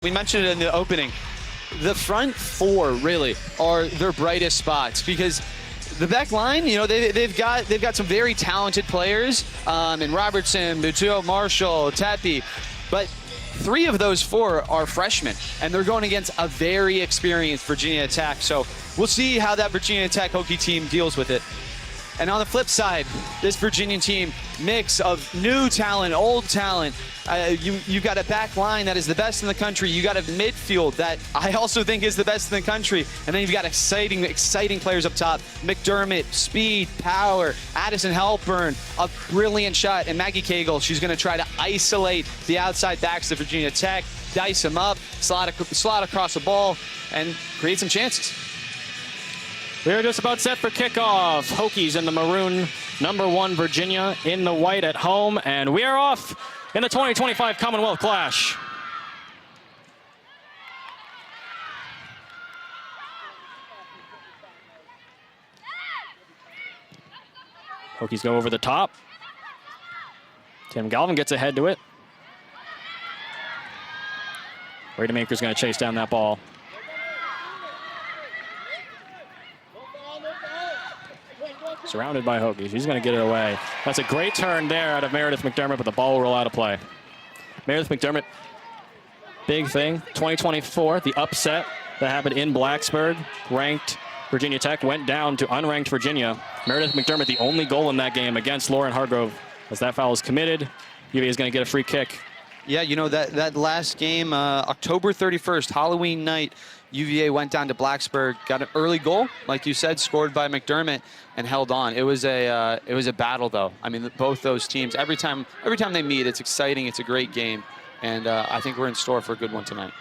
We mentioned it in the opening. The front four really are their brightest spots because the back line, you know, they've got some very talented players in Robertson, Butuo, Marshall, Tepe, but three of those four are freshmen, and they're going against a very experienced Virginia Tech. So we'll see how that Virginia Tech Hokie team deals with it. And on the flip side, this Virginia team, mix of new talent, old talent. You've got a back line that is the best in the country. You got a midfield that I also think is the best in the country. And then you've got exciting players up top. McDermott, speed, power, Addison Halpern, a brilliant shot. And Maggie Cagle, she's going to try to isolate the outside backs of Virginia Tech, dice them up, slot across the ball, and create some chances. We're just about set for kickoff. Hokies in the maroon, #1 Virginia in the white at home, and we are off in the 2025 Commonwealth Clash. Hokies go over the top. Tim Galvin gets ahead to it. Rademaker's going to chase down that ball. Surrounded by Hokies. He's going to get it away. That's a great turn there out of Meredith McDermott, but the ball will roll out of play. Meredith McDermott, big thing. 2024, the upset that happened in Blacksburg. Ranked Virginia Tech went down to unranked Virginia. Meredith McDermott, the only goal in that game against Lauren Hargrove. As that foul is committed, UVA is going to get a free kick. Yeah, you know, that last game, October 31st, Halloween night, UVA went down to Blacksburg, got an early goal, like you said, scored by McDermott, and held on. It was a battle, though. I mean, both those teams, every time they meet, it's exciting. It's a great game, and I think we're in store for a good one tonight.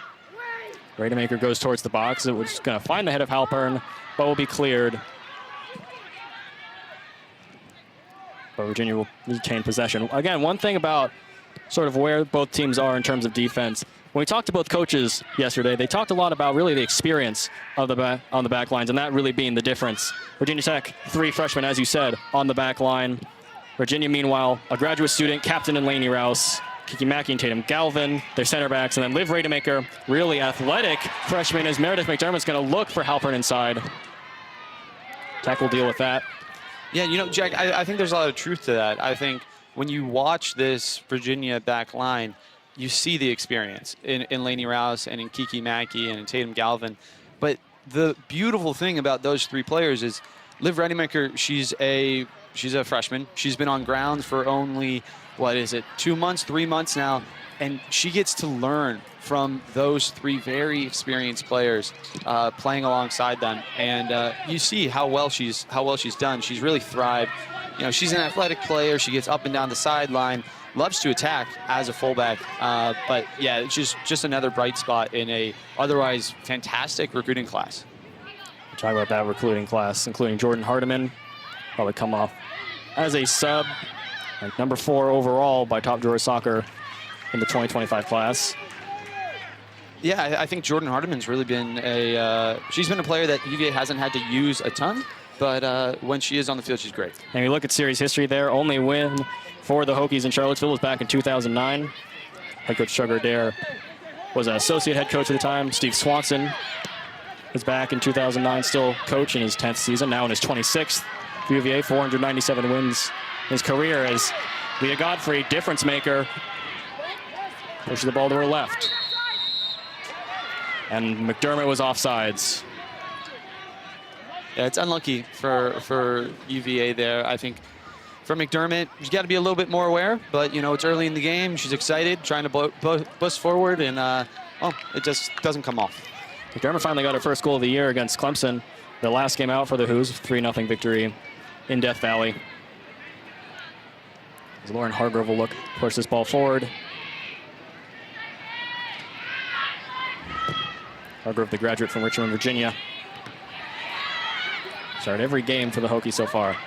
Rademaker goes towards the box. It was going to find the head of Halpern, but will be cleared. But Virginia will retain possession. Again, one thing about sort of where both teams are in terms of defense. When we talked to both coaches yesterday, they talked a lot about really the experience of on the back lines, and that really being the difference. Virginia Tech, 3 freshmen, as you said, on the back line. Virginia, meanwhile, a graduate student, captain in Lainey Rouse, Kiki Mackey and Tatum Galvin, their center backs, and then Liv Rademaker, really athletic freshman, as Meredith McDermott's going to look for Halpern inside. Tech will deal with that. Yeah, you know, Jack, I think there's a lot of truth to that. I think when you watch this Virginia back line, you see the experience in Lainey Rouse and in Kiki Mackey and in Tatum Galvin. But the beautiful thing about those 3 players is Liv Rademaker, she's a freshman. She's been on grounds for only, 2 months, 3 months now. And she gets to learn from those 3 very experienced players playing alongside them. And you see how well she's done. She's really thrived. You know, she's an athletic player. She gets up and down the sideline, loves to attack as a fullback. But yeah, it's just another bright spot in a otherwise fantastic recruiting class. We'll talk about that recruiting class, including Jordan Hardiman, probably come off as a sub, like #4 overall by Top Drawer Soccer in the 2025 class. Yeah, I think Jordan Hardiman's really been she's been a player that UVA hasn't had to use a ton. But when she is on the field, she's great. And we look at series history there. Only win for the Hokies in Charlottesville was back in 2009. Head coach Sugar Adair was an associate head coach at the time. Steve Swanson was back in 2009, still coach in his 10th season, now in his 26th. For UVA, 497 wins in his career as Leah Godfrey, difference maker, pushes the ball to her left. And McDermott was offsides. Yeah, it's unlucky for UVA there. I think for McDermott, she's got to be a little bit more aware, but, you know, it's early in the game. She's excited, trying to bust forward, and, it just doesn't come off. McDermott finally got her first goal of the year against Clemson. The last game out for the Hoos, 3-0 victory in Death Valley. As Lauren Hargrove will push this ball forward. Hargrove, the graduate from Richmond, Virginia. Started every game for the Hokies so far.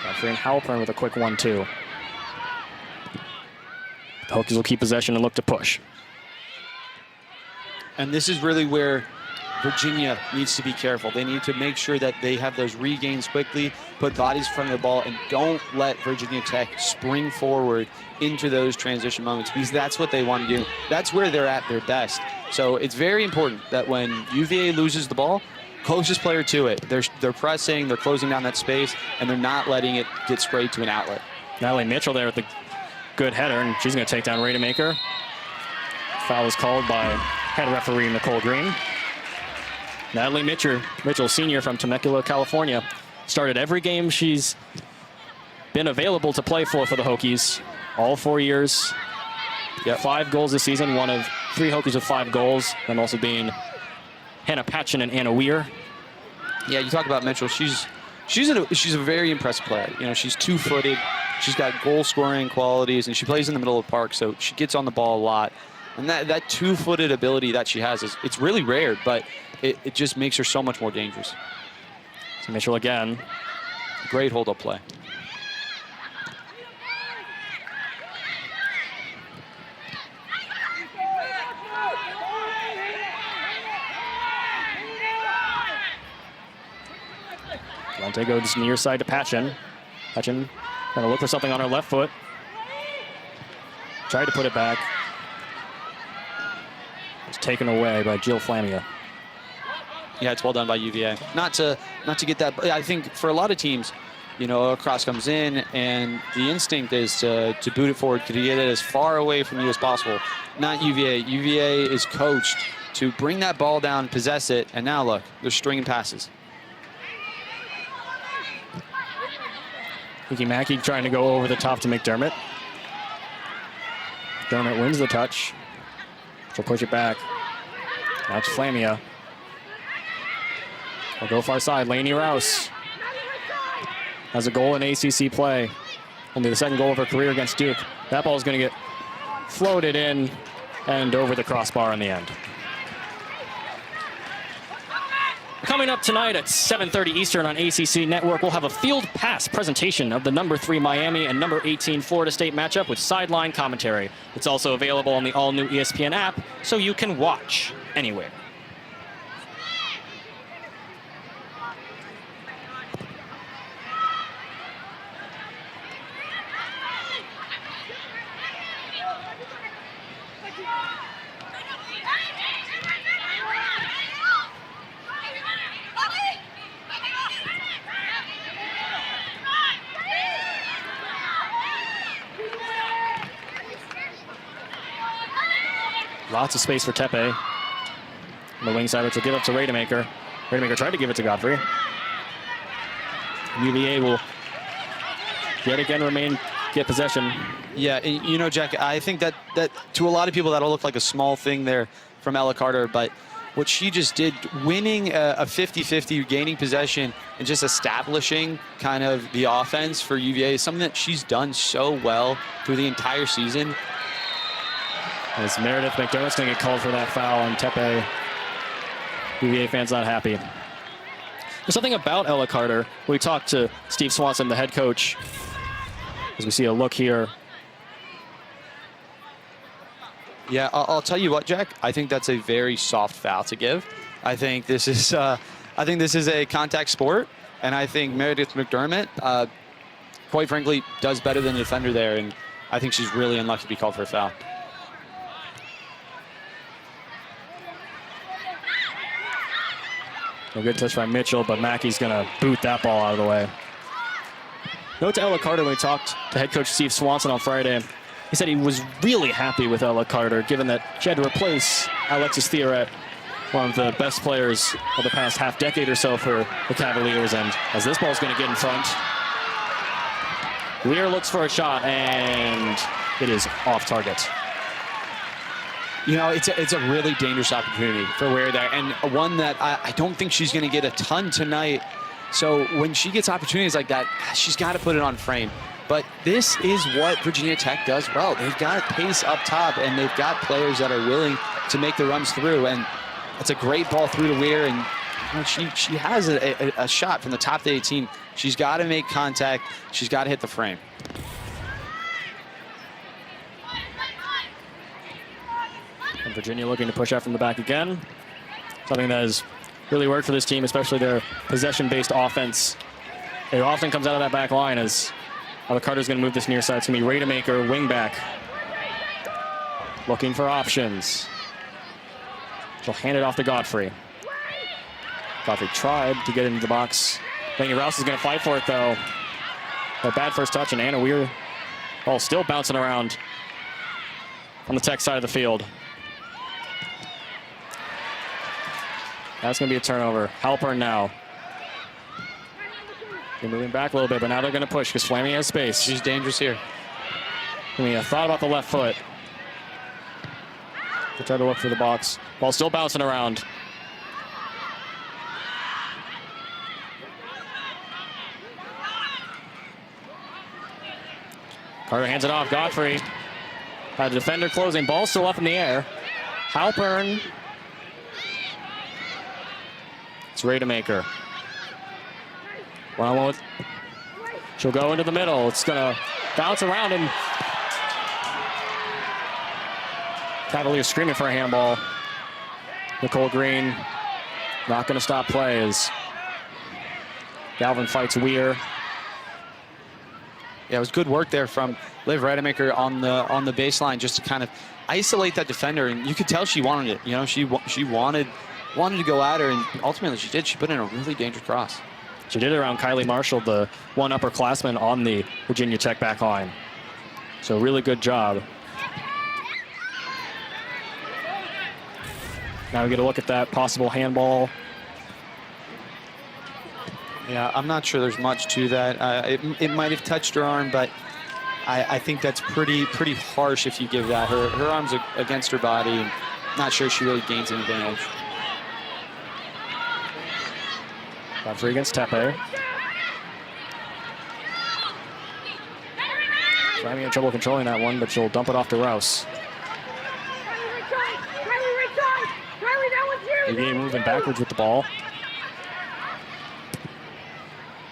Godfrey and Halpern with a quick 1-2. The Hokies will keep possession and look to push. And this is really where Virginia needs to be careful. They need to make sure that they have those regains quickly, put bodies in front of the ball, and don't let Virginia Tech spring forward into those transition moments, because that's what they want to do. That's where they're at their best. So it's very important that when UVA loses the ball, closest player to it, they're pressing, they're closing down that space, and they're not letting it get sprayed to an outlet. Natalie Mitchell there with the good header, and she's going to take down Rademacher. Foul is called by head referee Nicole Green. Natalie Mitchell, senior from Temecula, California, started every game she's been available to play for the Hokies, all 4 years. Yep. 5 goals this season, one of 3 Hokies with 5 goals, and also being Hannah Patchen and Anna Weir. Yeah, you talk about Mitchell. She's a very impressive player. You know, she's 2-footed. She's got goal-scoring qualities, and she plays in the middle of the park, so she gets on the ball a lot. And that 2-footed ability that she has it's really rare, but it just makes her so much more dangerous. So Mitchell again. Great hold-up play. Dante goes near side to Patchen. Patchen going to look for something on her left foot. Tried to put it back. It's taken away by Jill Flamia. Yeah, it's well done by UVA. Not to get that. I think for a lot of teams, you know, a cross comes in and the instinct is to boot it forward, to get it as far away from you as possible. Not UVA. UVA is coached to bring that ball down, possess it, and now look, they're stringing passes. Maggie trying to go over the top to McDermott. McDermott wins the touch. She'll push it back. Now it's Flamia. We'll go far side. Lainey Rouse has a goal in ACC play. Only the second goal of her career against Duke. That ball is going to get floated in and over the crossbar in the end. Coming up tonight at 7:30 Eastern on ACC Network, we'll have a field pass presentation of the number 3 Miami and number 18 Florida State matchup with sideline commentary. It's also available on the all-new ESPN app, so you can watch anywhere. Lots of space for Tepe. On the wing side, which will give up to Rademacher. Rademacher tried to give it to Godfrey. UVA will yet again get possession. Yeah, you know, Jack, I think that to a lot of people that'll look like a small thing there from Ella Carter, but what she just did, winning a 50-50, gaining possession, and just establishing kind of the offense for UVA is something that she's done so well through the entire season. As Meredith McDermott's going to get called for that foul on Tepe. UVA fans not happy. There's something about Ella Carter. We talked to Steve Swanson, the head coach, as we see a look here. Yeah, I'll tell you what, Jack. I think that's a very soft foul to give. I think this is a contact sport, and I think Meredith McDermott, quite frankly, does better than the defender there, and I think she's really unlucky to be called for a foul. A good touch by Mitchell, but Mackey's going to boot that ball out of the way. Note to Ella Carter when we talked to head coach Steve Swanson on Friday. He said he was really happy with Ella Carter, given that she had to replace Alexis Theoret, one of the best players of the past half decade or so for the Cavaliers. And as this ball's going to get in front, Weir looks for a shot, and it is off target. You know, it's a really dangerous opportunity for Weir there, and one that I don't think she's going to get a ton tonight. So when she gets opportunities like that, she's got to put it on frame. But this is what Virginia Tech does well. They've got pace up top, and they've got players that are willing to make the runs through. And it's a great ball through to Weir, and you know, she has a shot from the top of the 18. She's got to make contact. She's got to hit the frame. And Virginia looking to push out from the back again. something that has really worked for this team, especially their possession-based offense. It often comes out of that back line as Carter's going to move this near side. It's going to be Rademacher, wingback. Looking for options. She'll hand it off to Godfrey. Godfrey tried to get into the box. Laney Rouse is going to fight for it, though. A bad first touch, and Anna Weir, ball still bouncing around on the Tech side of the field. That's going to be a turnover. Halpern now. They're moving back a little bit, but now they're going to push because Flammy has space. She's dangerous here. I mean, I thought about the left foot. They try to look for the box. Ball still bouncing around. Carter hands it off. Godfrey. The defender closing. Ball still up in the air. Halpern. It's Rademacher. Well, she'll go into the middle. It's going to bounce around, and Cavaliers screaming for a handball. Nicole Green not going to stop play as Galvin fights Weir. Yeah, it was good work there from Liv Rademacher on the baseline, just to kind of isolate that defender, and you could tell she wanted it. You know, she wanted to go at her, and ultimately she did. She put in a really dangerous cross. She did it around Kylie Marshall, the one upperclassman on the Virginia Tech back line. So really good job. Now we get a look at that possible handball. Yeah, I'm not sure there's much to that. It might have touched her arm, but I think that's pretty harsh if you give that. Her arm's against her body, and not sure she really gains an advantage. Godfrey against Tepe. Having trouble controlling that one, but she'll dump it off to Rouse. UVA moving backwards with the ball.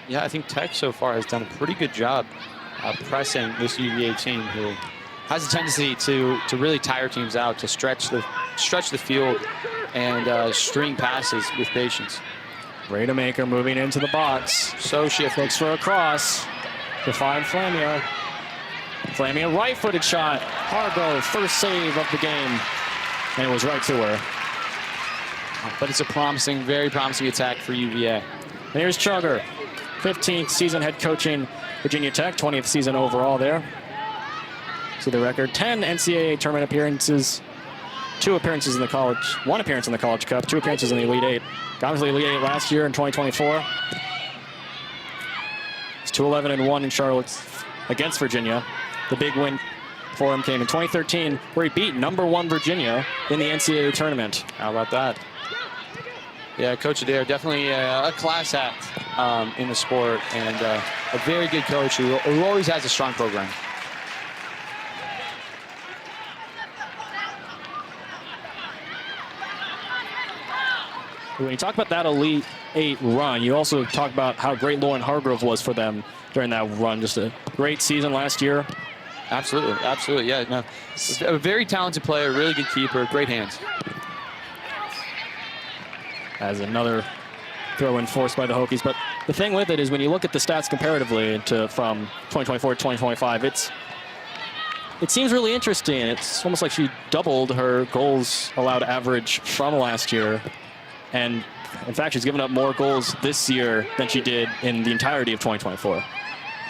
Yeah, I think Tech so far has done a pretty good job pressing this UVA team, who has a tendency to really tire teams out, to stretch the field and string passes with patience. Rademacher moving into the box. So shifty. Looks for a cross to find Flamia. Flamia, right-footed shot. Hargrove, first save of the game. And it was right to her. But it's a very promising attack for UVA. Here's Chugger. 15th season head coaching Virginia Tech, 20th season overall there. See the record, 10 NCAA tournament appearances, 2 appearances in the college, 1 appearance in the College Cup, 2 appearances in the Elite Eight. Got into the Elite Eight last year in 2024. It's 2-11-1 in Charlotte against Virginia. The big win for him came in 2013, where he beat #1 Virginia in the NCAA tournament. How about that? Yeah, Coach Adair, definitely a class act in the sport, and a very good coach who always has a strong program. When you talk about that Elite Eight run, you also talk about how great Lauren Hargrove was for them during that run. Just a great season last year. Absolutely, yeah. No, a very talented player, really good keeper, great hands. As another throw in forced by the Hokies. But the thing with it is when you look at the stats comparatively from 2024 to 2025, it seems really interesting. It's almost like she doubled her goals allowed average from last year. And in fact, she's given up more goals this year than she did in the entirety of 2024.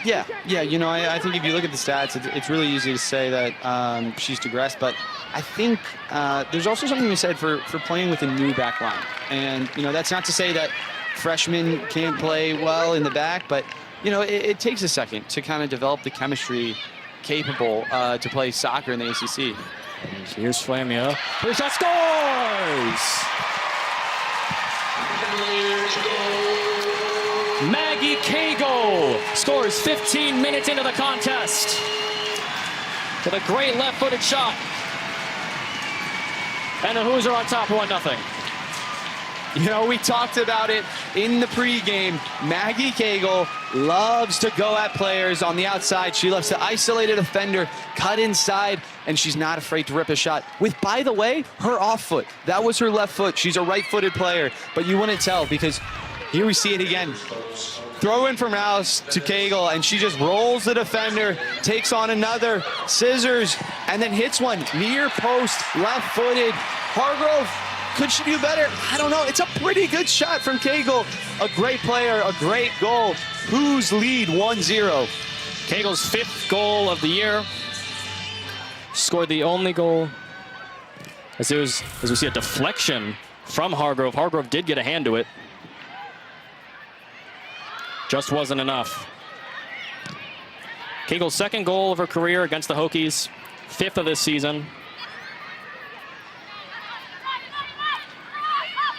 Yeah, you know, I think if you look at the stats, it's really easy to say that she's digressed, but I think there's also something to be said for playing with a new back line. And, you know, that's not to say that freshmen can't play well in the back, but, you know, it takes a second to kind of develop the chemistry capable to play soccer in the ACC. And here's Flamia. Here's that scores! Maggie Cagle scores 15 minutes into the contest with a great left-footed shot. And the Hoosiers are on top 1-0. You know, we talked about it in the pregame, Maggie Cagle loves to go at players on the outside. She loves to isolate a defender, cut inside, and she's not afraid to rip a shot with, by the way, her off foot. That was her left foot. She's a right-footed player, but you wouldn't tell because here we see it again. Throw in from Rouse to Cagle, and she just rolls the defender, takes on another, scissors, and then hits one near post, left-footed. Hargrove, could she do better? I don't know. It's a pretty good shot from Cagle. A great player, a great goal. Who's lead 1-0? Cagle's 5th goal of the year. Scored the only goal as we see a deflection from Hargrove. Hargrove did get a hand to it. Just wasn't enough. Cagle's 2nd goal of her career against the Hokies, 5th of this season.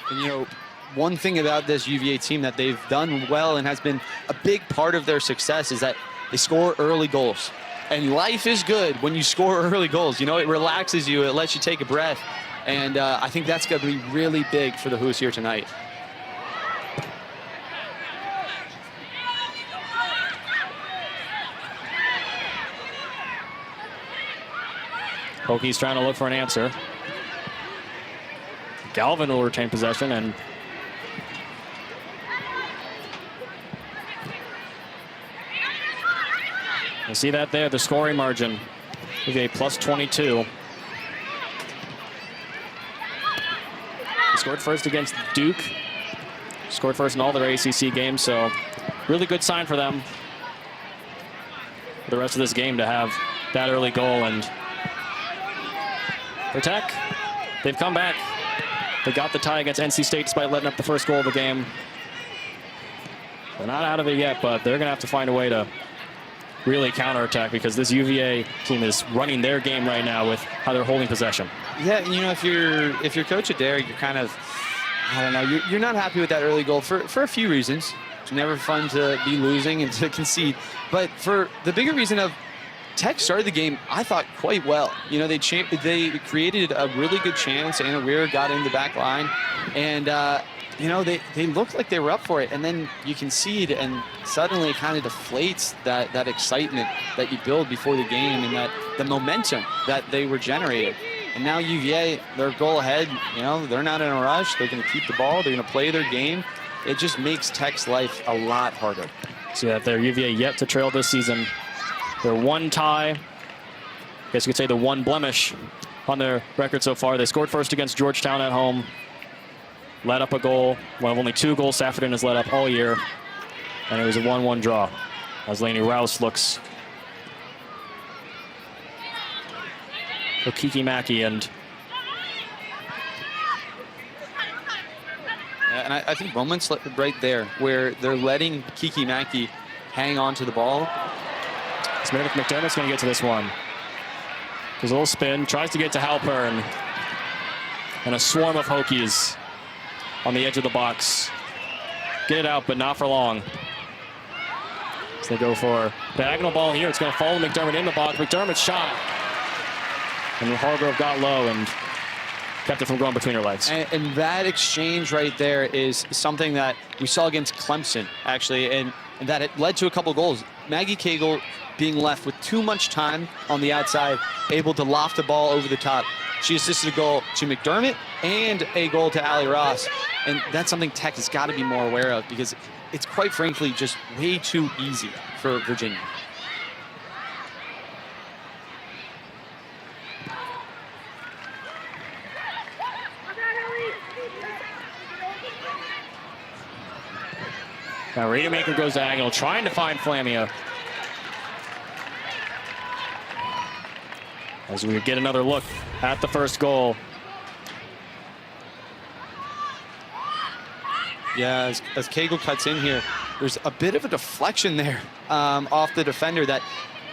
And you know, one thing about this UVA team that they've done well and has been a big part of their success is that they score early goals. And life is good when you score early goals. You know, it relaxes you, it lets you take a breath. And I think that's going to be really big for the Hoos here tonight. Hokies trying to look for an answer. Galvin will retain possession, and you see that there, the scoring margin. UVA plus 22. He scored first against Duke. Scored first in all their ACC games, so really good sign for them for the rest of this game to have that early goal. And for Tech, they've come back. They got the tie against NC State despite letting up the first goal of the game. They're not out of it yet, but they're going to have to find a way to really counterattack because this UVA team is running their game right now with how they're holding possession. Yeah, you know, if you're Coach Adair, you're kind of, I don't know, you're not happy with that early goal for a few reasons. It's never fun to be losing and to concede. But for the bigger reason of Tech started the game, I thought, quite well. You know, they created a really good chance. Anna Weir got in the back line, and you know, they looked like they were up for it. And then you concede, and suddenly it kind of deflates that excitement that you build before the game and that the momentum that they were generating. And now UVA, they're goal ahead. You know, they're not in a rush. They're going to keep the ball. They're going to play their game. It just makes Tech's life a lot harder. See that there, UVA yet to trail this season. Their one tie, I guess you could say the one blemish on their record so far. They scored first against Georgetown at home, let up a goal, one of only 2 goals Saffordin has let up all year, and it was a 1-1 draw as Lainey Rouse looks for Kiki Mackey. And I think moments right there where they're letting Kiki Mackey hang on to the ball. Meredith McDermott's going to get to this one. There's a little spin, tries to get to Halpern, and a swarm of Hokies on the edge of the box. Get it out, but not for long. So they go for diagonal ball here. It's going to follow McDermott in the box. McDermott's shot. And Hargrove got low and kept it from going between her legs. And that exchange right there is something that we saw against Clemson, actually, and that it led to a couple goals. Maggie Cagle being left with too much time on the outside, able to loft the ball over the top. She assisted a goal to McDermott and a goal to Allie Ross. And that's something Tech has got to be more aware of because it's quite frankly just way too easy for Virginia. Now Rademacher goes diagonal, trying to find Flamia. As we get another look at the first goal. Yeah, as Cagle cuts in here, there's a bit of a deflection there off the defender that,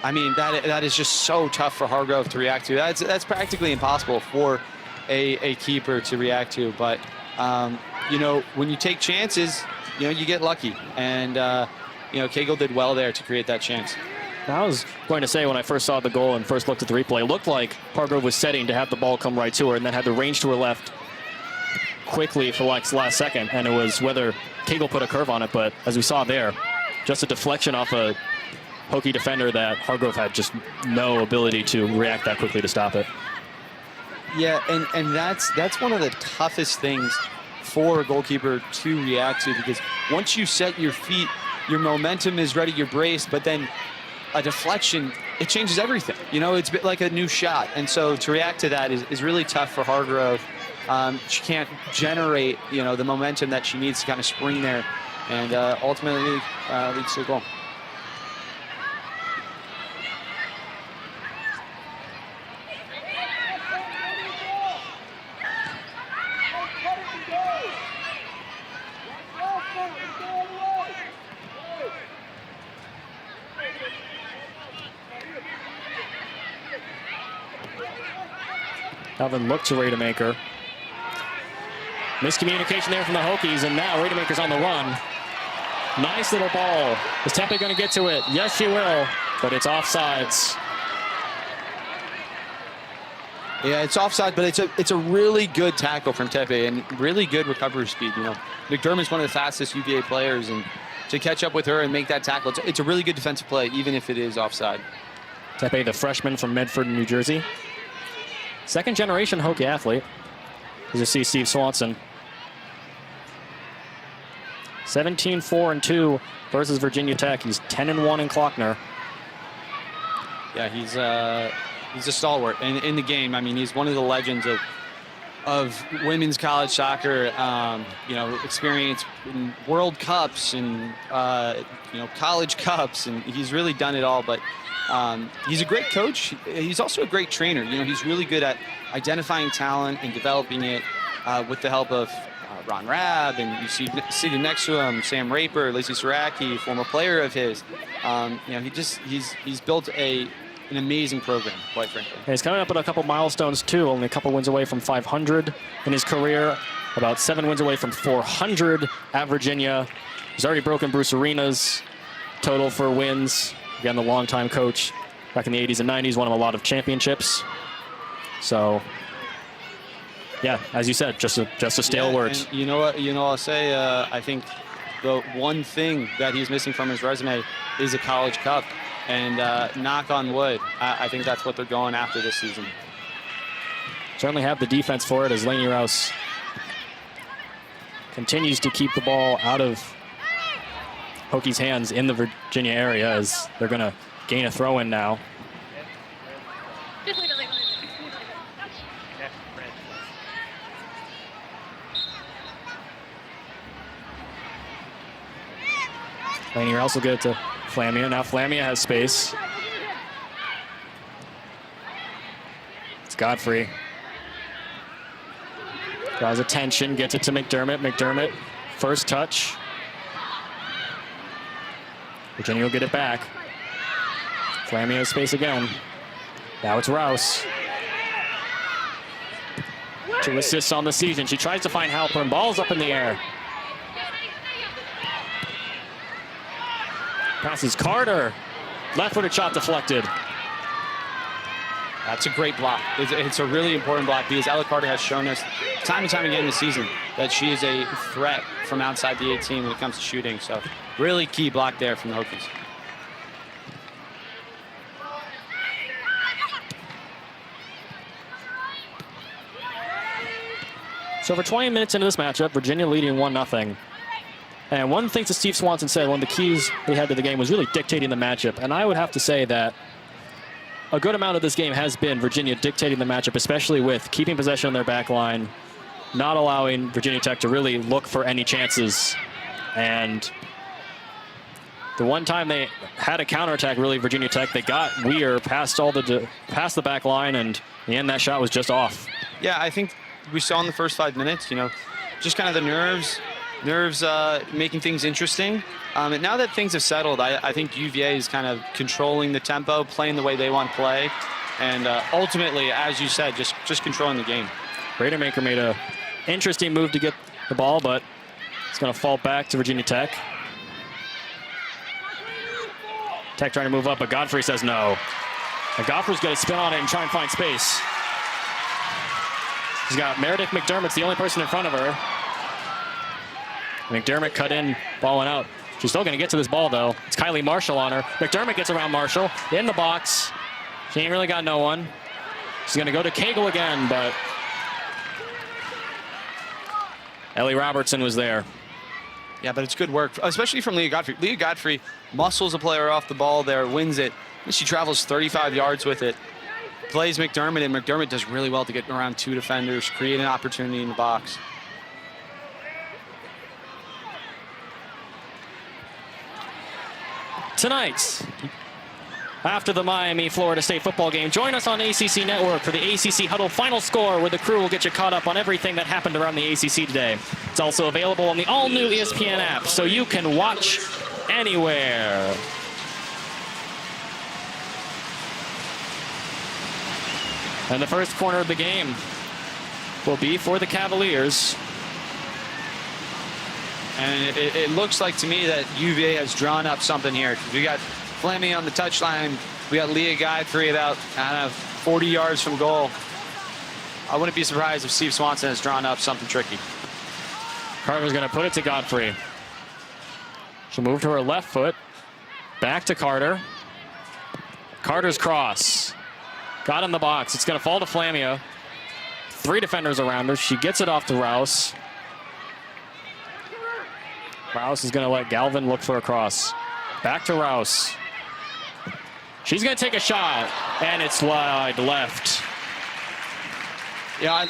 I mean, that is just so tough for Hargrove to react to. That's practically impossible for a keeper to react to. But, you know, when you take chances, you know, you get lucky. And, you know, Cagle did well there to create that chance. I was going to say when I first saw the goal and first looked at the replay, it looked like Hargrove was setting to have the ball come right to her and then had the range to her left. quickly for like the last second, and it was whether Cagle put a curve on it, but as we saw there, just a deflection off a Hokie defender that Hargrove had just no ability to react that quickly to stop it. Yeah, and that's one of the toughest things for a goalkeeper to react to, because once you set your feet, your momentum is ready, you're braced, but then a deflection, it changes everything. You know, it's a bit like a new shot. And so to react to that is really tough for Hargrove. She can't generate, you know, the momentum that she needs to kind of spring there, and ultimately leads to a goal. Alvin looked to Rademacher. Miscommunication there from the Hokies, and now Rademacher's on the run. Nice little ball. Is Tepe going to get to it? Yes, she will, but it's offsides. Yeah, it's offside, but it's a really good tackle from Tepe and really good recovery speed. You know, McDermott's one of the fastest UVA players, and to catch up with her and make that tackle, it's a really good defensive play, even if it is offside. Tepe, the freshman from Medford, New Jersey. Second generation Hokie athlete. As you see, Steve Swanson. 17-4-2 versus Virginia Tech. He's 10-1 in Klockner. Yeah, he's a stalwart in the game. I mean, he's one of the legends of women's college soccer. You know, experience in World Cups and you know, college cups, and he's really done it all. But he's a great coach. He's also a great trainer. You know, he's really good at identifying talent and developing it with the help of Ron Rabb, and you see sitting next to him, Sam Raper, Lacey Saraki, former player of his. You know, he's built an amazing program, quite frankly. And he's coming up with a couple milestones too. Only a couple wins away from 500 in his career. About 7 wins away from 400 at Virginia. He's already broken Bruce Arena's total for wins. Again, the longtime coach back in the 80s and 90s, won him a lot of championships. So, yeah, as you said, just a stalwart. You know what? I'll say. I think the one thing that he's missing from his resume is a college cup, and knock on wood, I think that's what they're going after this season. Certainly have the defense for it, as Lainey Rouse continues to keep the ball out of Hokies' hands in the Virginia area, as they're going to gain a throw-in now. Lainey Rouse will get it to Flamia. Now Flamia has space. It's Godfrey. Draws attention, gets it to McDermott. McDermott, first touch. Virginia will get it back. Flamia has space again. Now it's Rouse. 2 assists on the season. She tries to find Halpern. Ball's up in the air. Passes Carter. Left-footed shot deflected. That's a great block. It's a really important block, because Ella Carter has shown us time and time again this season that she is a threat from outside the 18 when it comes to shooting. So really key block there from the Hokies. So for 20 minutes into this matchup, Virginia leading 1-0. And one thing that Steve Swanson said, one of the keys they had to the game was really dictating the matchup. And I would have to say that a good amount of this game has been Virginia dictating the matchup, especially with keeping possession on their back line, not allowing Virginia Tech to really look for any chances. And the one time they had a counterattack, really, Virginia Tech, they got Weir past the back line, and in the end, that shot was just off. Yeah, I think we saw in the first 5 minutes, you know, just kind of the nerves making things interesting. And now that things have settled, I think UVA is kind of controlling the tempo, playing the way they want to play, and ultimately, as you said, just controlling the game. Rademacher made a interesting move to get the ball, but it's going to fall back to Virginia Tech. Tech trying to move up, but Godfrey says no. And Godfrey's going to spin on it and try and find space. She's got Meredith McDermott's the only person in front of her. McDermott cut in, ball went out. She's still going to get to this ball, though. It's Kylie Marshall on her. McDermott gets around Marshall in the box. She ain't really got no one. She's going to go to Cagle again, but Ellie Robertson was there. Yeah, but it's good work, especially from Leah Godfrey. Leah Godfrey muscles a player off the ball there, wins it. She travels 35 yards with it. Plays McDermott, and McDermott does really well to get around 2 defenders, create an opportunity in the box. Tonight, after the Miami-Florida State football game, join us on ACC Network for the ACC Huddle Final Score, where the crew will get you caught up on everything that happened around the ACC today. It's also available on the all-new ESPN app, so you can watch anywhere. And the first corner of the game will be for the Cavaliers. And it looks like to me that UVA has drawn up something here. We got Fleming on the touchline. We got Leah Godfrey about, 40 yards from goal. I wouldn't be surprised if Steve Swanson has drawn up something tricky. Carter's going to put it to Godfrey. She'll move to her left foot. Back to Carter. Carter's cross. Got in the box. It's going to fall to Flamia. 3 defenders around her. She gets it off to Rouse. Rouse is going to let Galvin look for a cross. Back to Rouse. She's going to take a shot, and it's wide left. Yeah,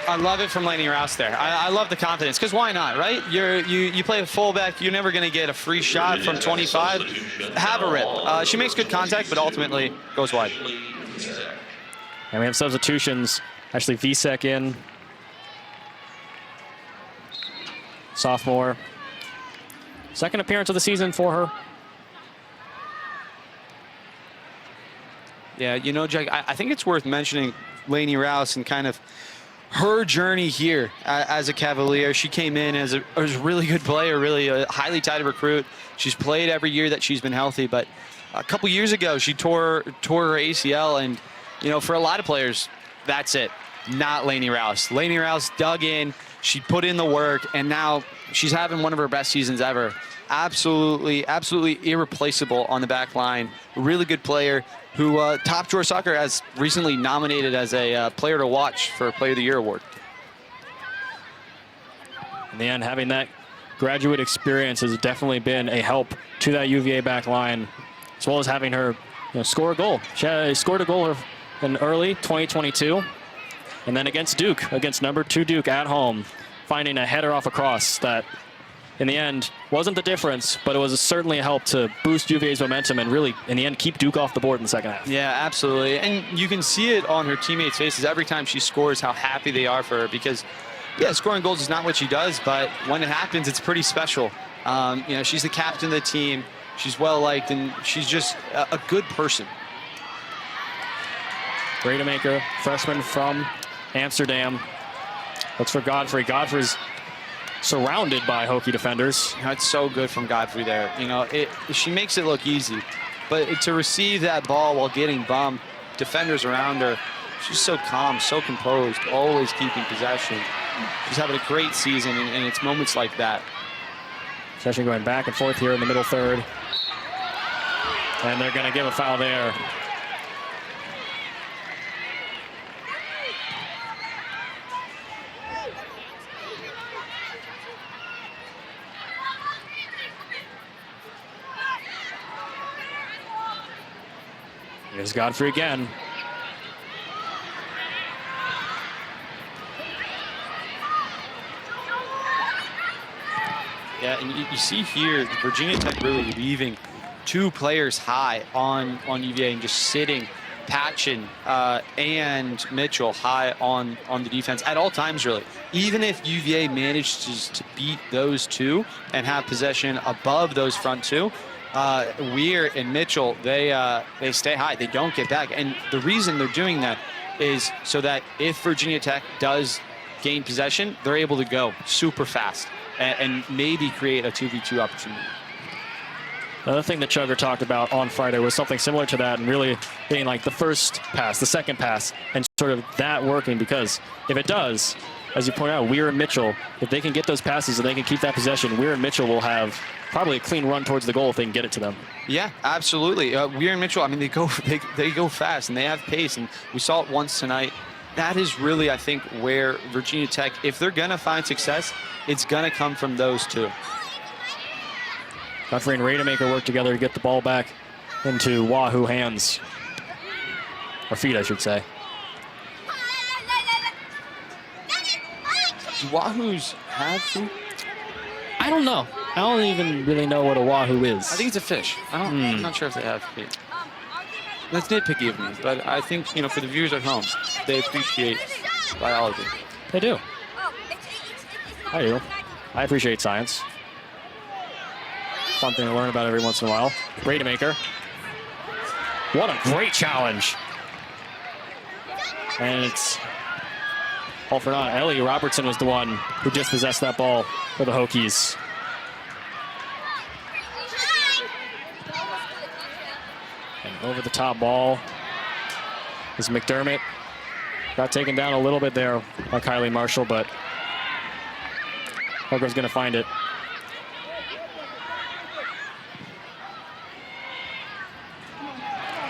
I love it from Lainey Rouse there. I love the confidence, because why not, right? You play a fullback, you're never going to get a free shot from 25. Have a rip. She makes good contact, but ultimately goes wide. And we have substitutions. Ashley Visek in. Sophomore. Second appearance of the season for her. Yeah, you know, Jack, I think it's worth mentioning Lainey Rouse and kind of her journey here as a Cavalier. She came in as a really good player, really a highly touted recruit. She's played every year that she's been healthy, but a couple years ago she tore her ACL, and you know, for a lot of players, that's it. Not Lainey Rouse. Lainey Rouse dug in, she put in the work, and now she's having one of her best seasons ever. Absolutely irreplaceable on the back line. Really good player who Top Drawer Soccer has recently nominated as a player to watch for Player of the Year award. In the end, having that graduate experience has definitely been a help to that UVA back line, as well as having her score a goal. She scored a goal in early 2022, and then against Duke, against number 2 Duke at home, finding a header off a cross that in the end wasn't the difference, but it was certainly a help to boost UVA's momentum and really, in the end, keep Duke off the board in the second half. Yeah, absolutely. And you can see it on her teammates' faces every time she scores, how happy they are for her, because, yeah, scoring goals is not what she does, but when it happens, it's pretty special. She's the captain of the team. She's well-liked, and she's just a good person. Rademacher, freshman from Amsterdam. Looks for Godfrey. Godfrey's surrounded by Hokie defenders. It's so good from Godfrey there. She makes it look easy, but to receive that ball while getting bumped, defenders around her, she's so calm, so composed, always keeping possession. She's having a great season, and it's moments like that. Session going back and forth here in the middle third. And they're going to give a foul there. Here's Godfrey again. Yeah, and you see here, Virginia Tech really leaving 2 players high on UVA and just sitting Patchen and Mitchell high on the defense at all times, really. Even if UVA manages to beat those 2 and have possession above those front 2, Weir and Mitchell, they stay high. They don't get back. And the reason they're doing that is so that if Virginia Tech does gain possession, they're able to go super fast and maybe create a 2v2 opportunity. Another thing that Chugger talked about on Friday was something similar to that, and really being like the first pass, the second pass, and sort of that working, because if it does, as you point out, Weir and Mitchell, if they can get those passes and they can keep that possession, Weir and Mitchell will have probably a clean run towards the goal if they can get it to them. Yeah, absolutely. Weir and Mitchell, I mean, they go fast and they have pace, and we saw it once tonight. That is really, I think, where Virginia Tech, if they're going to find success, it's going to come from those two. Godfrey and Rademacher work together to get the ball back into Wahoo hands. Or feet, I should say. Do Wahoos have feet? I don't know. I don't even really know what a Wahoo is. I think it's a fish. I'm not sure if they have feet. That's nitpicky of me, but I think, you know, for the viewers at home, they appreciate biology. They do. I do. I appreciate science. Fun thing to learn about every once in a while. Rademacher. What a great challenge. And it's all for naught. Ellie Robertson was the one who dispossessed that ball for the Hokies. And over the top ball is McDermott. Got taken down a little bit there by Kylie Marshall, but Hargrove's going to find it.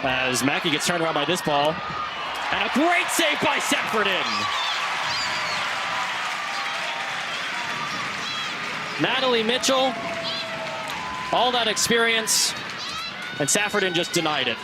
As Maggie gets turned around by this ball. And a great save by Saffordin. Natalie Mitchell, all that experience, and Saffordin just denied it.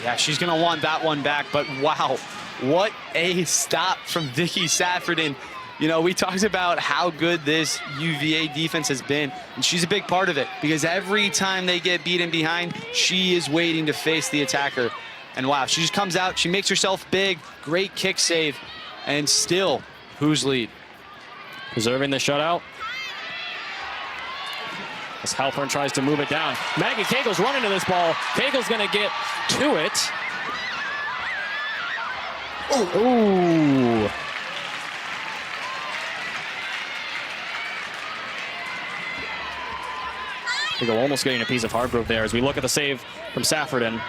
Yeah, she's going to want that one back, but wow, what a stop from Vicky Saffordin. You know, we talked about how good this UVA defense has been, and she's a big part of it, because every time they get beaten behind, she is waiting to face the attacker. And wow, she just comes out, she makes herself big, great kick save, and still, who's lead? Preserving the shutout. As Halpern tries to move it down. Maggie Cagle's running to this ball. Cagle's going to get to it. Ooh. Cagle almost getting a piece of Hargrove there as we look at the save from Saffordin.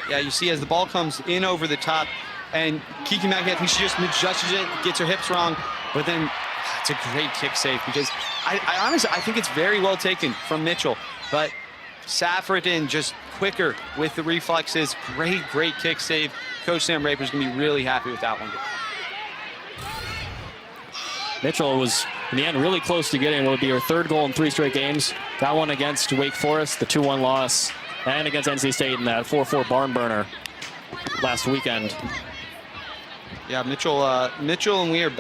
Yeah, you see as the ball comes in over the top, and Kiki Maggie, I think she just adjusts it, gets her hips wrong, but then it's a great kick save, because I honestly, I think it's very well taken from Mitchell, but Saffordin just quicker with the reflexes. Great kick save. Coach Sam Raper's going to be really happy with that one. Mitchell was, in the end, really close to getting what would be her third goal in 3 straight games. That one against Wake Forest, the 2-1 loss, and against NC State in that 4-4 barn burner last weekend. Yeah, Mitchell and Weir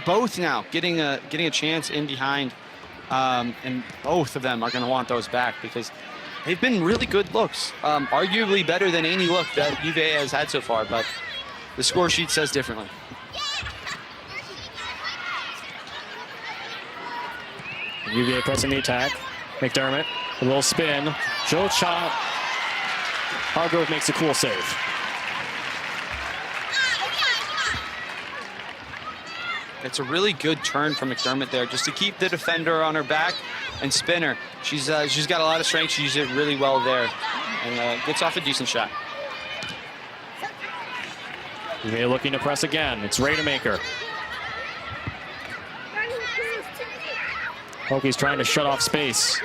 both now getting a chance in behind, and both of them are going to want those back, because they've been really good looks, arguably better than any look that UVA has had so far, but the score sheet says differently. UVA pressing the attack. McDermott, a little spin, show shot. Hargrove makes a cool save. It's a really good turn from McDermott there, just to keep the defender on her back and spin her. She's got a lot of strength. She uses it really well there, and gets off a decent shot. UVA looking to press again. It's Rademacher. Hokies trying to shut off space.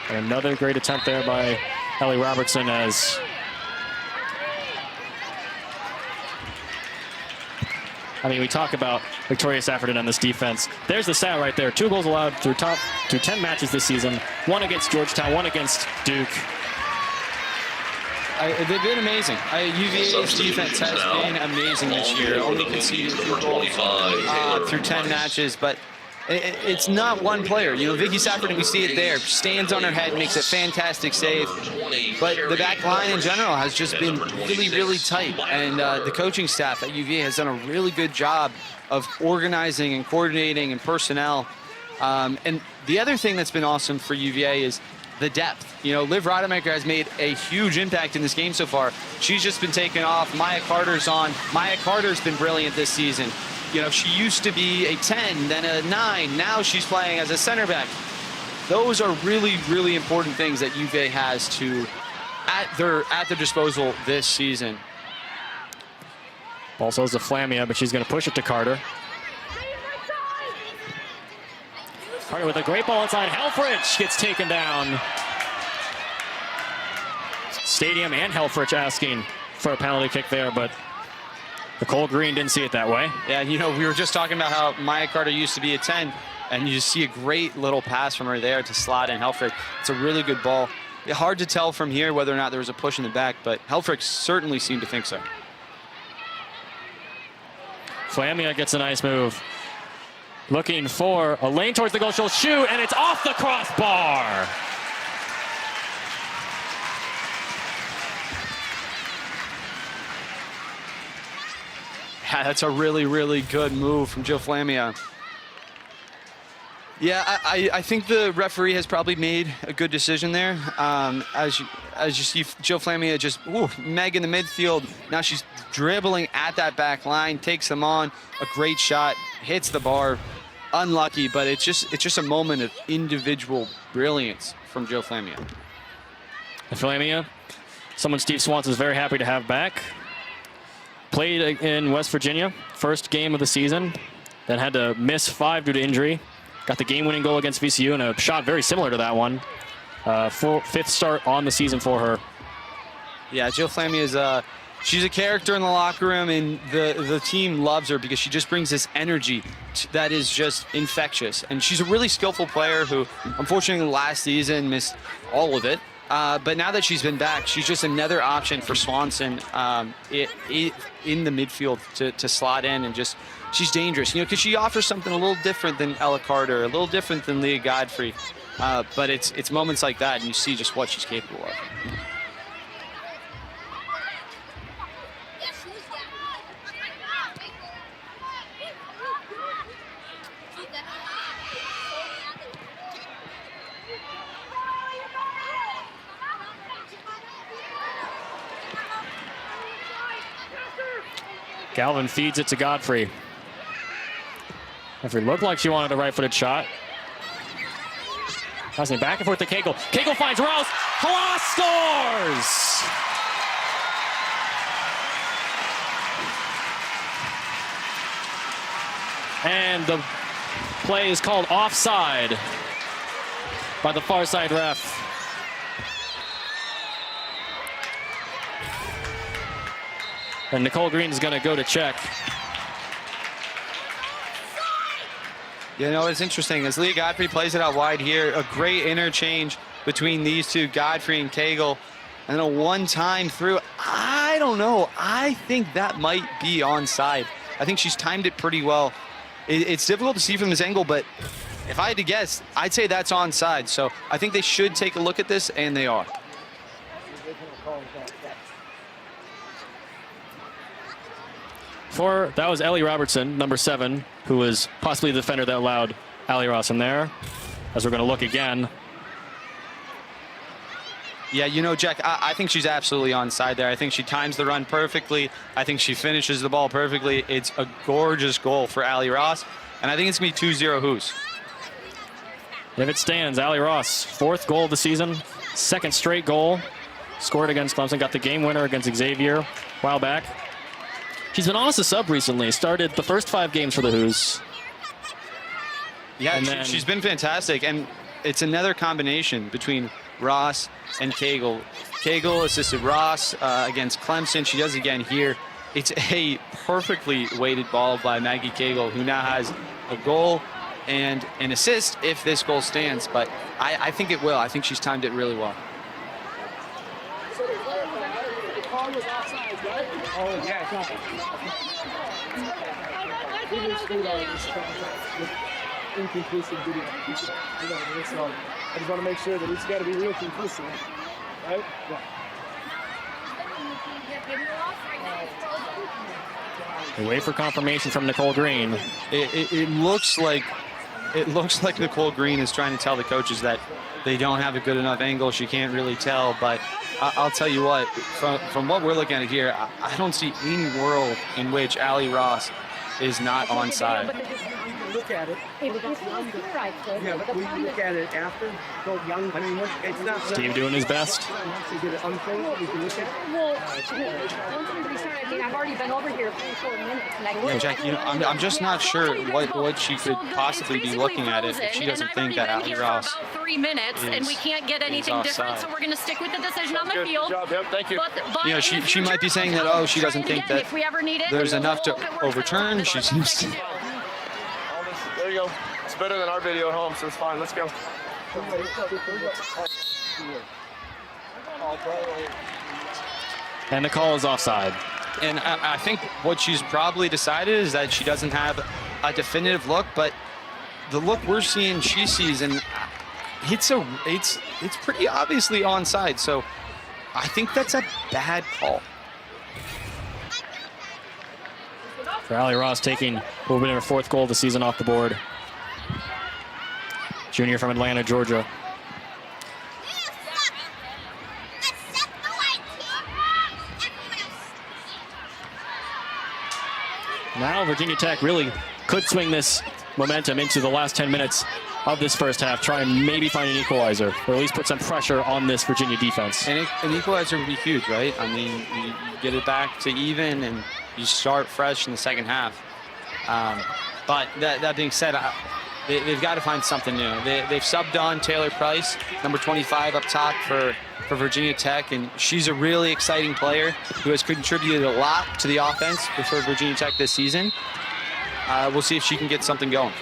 And another great attempt there by Ellie Robertson as we talk about Victoria Saffordin on this defense. There's the stat right there. 2 goals allowed through 10 matches this season. 1 against Georgetown, 1 against Duke. They've been amazing. UVA's defense has been amazing this year. Only conceded 2 goals through 10 matches, but it's not one player. You know, Vicky Saffordin, we see it there, stands on her head, makes a fantastic save. But the back line in general has just been really tight. And the coaching staff at UVA has done a really good job of organizing and coordinating and personnel. And the other thing that's been awesome for UVA is the depth. You know, Liv Rademacher has made a huge impact in this game so far. She's just been taken off. Maya Carter's on. Maya Carter's been brilliant this season. You know, she used to be a 10, then a 9. Now she's playing as a center back. those are really, really important things that UVA has at their disposal this season. Ball goes to Flamia, but she's going to push it to Carter. Carter with a great ball inside. Helfrich gets taken down. Stadium and Helfrich asking for a penalty kick there, but Nicole Green didn't see it that way. Yeah, you know, we were just talking about how Maya Carter used to be a 10, and you just see a great little pass from her there to slot in Helfrich. It's a really good ball. Hard to tell from here whether or not there was a push in the back, but Helfrich certainly seemed to think so. Flamia gets a nice move. Looking for a lane towards the goal. She'll shoot, and it's off the crossbar. Yeah, that's a really, really good move from Jill Flamia. Yeah, I think the referee has probably made a good decision there. As you see, Jill Flamia just, Meg in the midfield. Now she's dribbling at that back line, takes them on. A great shot, hits the bar. Unlucky, but it's just a moment of individual brilliance from Jill Flamia. And Flamia, someone Steve Swanson is very happy to have back. Played in West Virginia, first game of the season, then had to miss 5 due to injury. Got the game-winning goal against VCU and a shot very similar to that one. Fifth start on the season for her. Yeah, Jill Flamia is she's a character in the locker room, and the team loves her because she just brings this energy that is just infectious. And she's a really skillful player who, unfortunately, last season missed all of it. But now that she's been back, she's just another option for Swanson in the midfield to slot in, and just she's dangerous, you know, because she offers something a little different than Ella Carter, a little different than Leah Godfrey. But it's moments like that, and you see just what she's capable of. Galvin feeds it to Godfrey. Godfrey looked like she wanted a right-footed shot. Passing back and forth to Cagle. Cagle finds Rouse. Rouse scores! And the play is called offside by the far side ref. And Nicole Green is going to go to check. You know, it's interesting. As Leah Godfrey plays it out wide here, a great interchange between these two, Godfrey and Cagle. And then a one-time through. I don't know. I think that might be onside. I think she's timed it pretty well. It's difficult to see from this angle, but if I had to guess, I'd say that's onside. So I think they should take a look at this, and they are. That was Ellie Robertson, number 7, who was possibly the defender that allowed Allie Ross in there. As we're going to look again. Yeah, you know, Jack, I think she's absolutely onside there. I think she times the run perfectly. I think she finishes the ball perfectly. It's a gorgeous goal for Allie Ross, and I think it's going to be 2-0 Hoos. If it stands, Allie Ross, 4th goal of the season, 2nd straight goal. Scored against Clemson, got the game winner against Xavier a while back. She's been on as a sub recently. Started the first 5 games for the Hoos. Yeah, she's been fantastic. And it's another combination between Ross and Cagle. Cagle assisted Ross against Clemson. She does again here. It's a perfectly weighted ball by Maggie Cagle, who now has a goal and an assist if this goal stands. But I think it will. I think she's timed it really well. Oh, yeah, it's not. Inconclusive video. You know, so I just want to make sure that it's got to be real conclusive, right? Yeah. We wait for confirmation from Nicole Green. It looks like Nicole Green is trying to tell the coaches that they don't have a good enough angle. She can't really tell, but I'll tell you what, from what we're looking at here, I don't see any world in which Allie Ross is not onside. look at it. Hey, but that's not here, I could. Yeah, but we look at it after. Go young. I mean, it's not. Steve doing his best. Once you get it unfinished, we can look at it. Well, once I'm restarted, I mean, I've already been over here for 4 minutes. And I Yeah, Jack, I'm just not sure what she could possibly be looking at if she doesn't think that Ali Ross about 3 minutes, and we can't get anything different, so we're going to stick with the decision on the field. Good job, yep, thank you. You know, she might be saying that, oh, she doesn't think that there's enough to overturn. She seems to. There you go. It's better than our video at home, so it's fine. Let's go. And the call is offside. And I think what she's probably decided is that she doesn't have a definitive look, but the look we're seeing, she sees, and it's pretty obviously onside. So I think that's a bad call. For Ali Ross taking will be her 4th goal of the season off the board. Junior from Atlanta, Georgia. Now Virginia Tech really could swing this momentum into the last 10 minutes of this first half, try and maybe find an equalizer, or at least put some pressure on this Virginia defense. And an equalizer would be huge, right? I mean, you get it back to even, and you start fresh in the second half. But that being said, they've got to find something new. They've subbed on Taylor Price, number 25 up top for Virginia Tech, and she's a really exciting player who has contributed a lot to the offense for Virginia Tech this season. We'll see if she can get something going.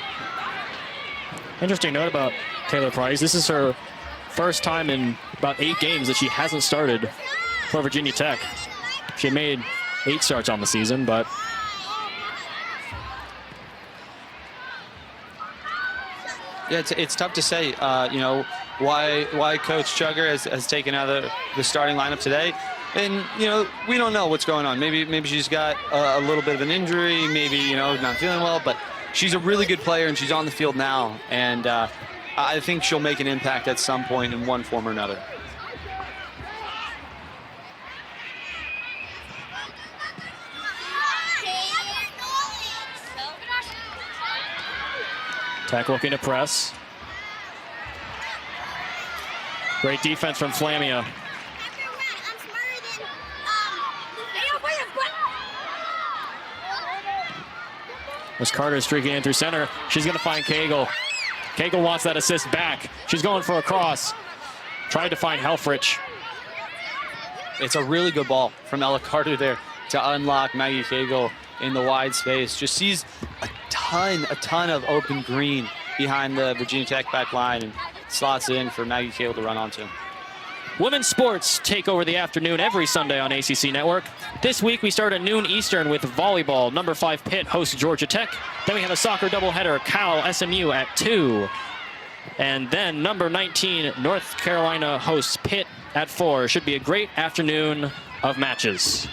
Interesting note about Taylor Price. This is her first time in about 8 games that she hasn't started for Virginia Tech. She made 8 starts on the season, but yeah, it's tough to say. You know, why Coach Chugger has taken out the starting lineup today, and you know, we don't know what's going on. Maybe she's got a little bit of an injury. Maybe, you know, not feeling well, but she's a really good player, and she's on the field now, and I think she'll make an impact at some point in one form or another. Tech looking to press. Great defense from Flamia. As Carter streaking in through center, she's going to find Cagle. Cagle wants that assist back. She's going for a cross. Tried to find Helfrich. It's a really good ball from Ella Carter there to unlock Maggie Cagle in the wide space. Just sees a ton of open green behind the Virginia Tech back line and slots it in for Maggie Cagle to run onto. Women's sports take over the afternoon every Sunday on ACC Network. This week we start at noon Eastern with volleyball. Number 5 Pitt hosts Georgia Tech. Then we have a soccer doubleheader, Cal SMU at 2. And then number 19 North Carolina hosts Pitt at 4. Should be a great afternoon of matches.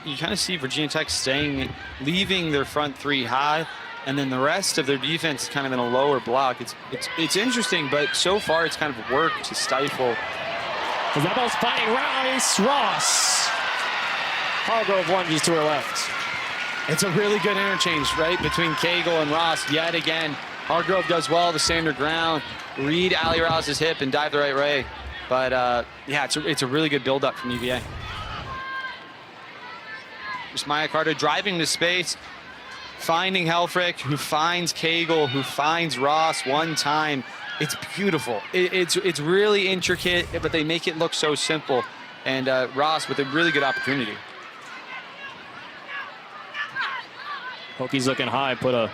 You kind of see Virginia Tech leaving their front 3 high, and then the rest of their defense is kind of in a lower block. It's interesting, but so far it's kind of worked to stifle. As that ball's finding Ross. Hargrove lunges to her left. It's a really good interchange, right, between Cagle and Ross yet again. Hargrove does well to stand her ground, read Ali Ross's hip, and dive the right way. But yeah, it's a really good build-up from UVA. Just Maya Carter driving to space, finding Helfrich, who finds Cagle, who finds Ross one time. It's beautiful. It's really intricate, but they make it look so simple. And Ross with a really good opportunity. Hokies looking high, put a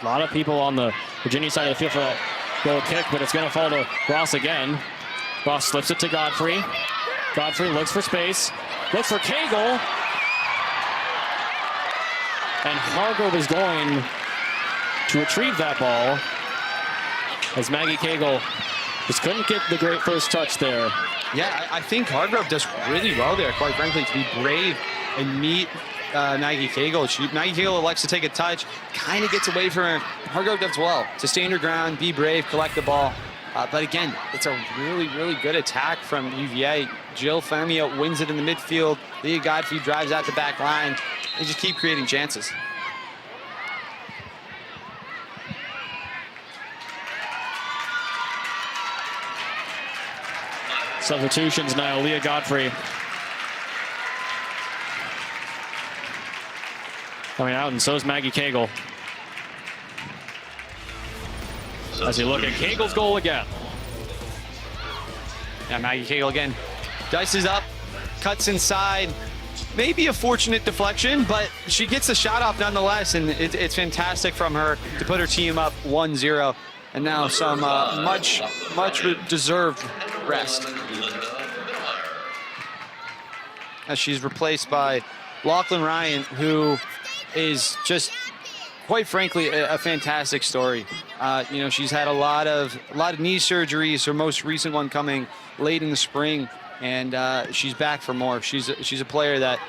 lot of people on the Virginia side of the field for that goal kick, but it's going to fall to Ross again. Ross slips it to Godfrey. Godfrey looks for space, looks for Cagle. And Hargrove is going to retrieve that ball as Maggie Cagle Just couldn't get the great first touch there. Yeah, I think Hargrove does really well there, quite frankly, to be brave and meet Maggie Cagle. Maggie Cagle elects to take a touch, kind of gets away from her. Hargrove does well to stand her ground, be brave, collect the ball. But again, it's a really, really good attack from UVA. Jill Flamia wins it in the midfield. Leah Godfrey drives out the back line. They just keep creating chances. Substitutions now. Leah Godfrey coming out, and so is Maggie Cagle. As you look at Cagle's goal again. Yeah, Maggie Cagle again. Dices up, cuts inside. Maybe a fortunate deflection, but she gets the shot off nonetheless, and it's fantastic from her to put her team up 1-0. And now some much deserved rest. As she's replaced by Lachlan Ryan, who is just, quite frankly, a fantastic story. You know, she's had a lot of knee surgeries. Her most recent one coming late in the spring, and she's back for more. She's a player that,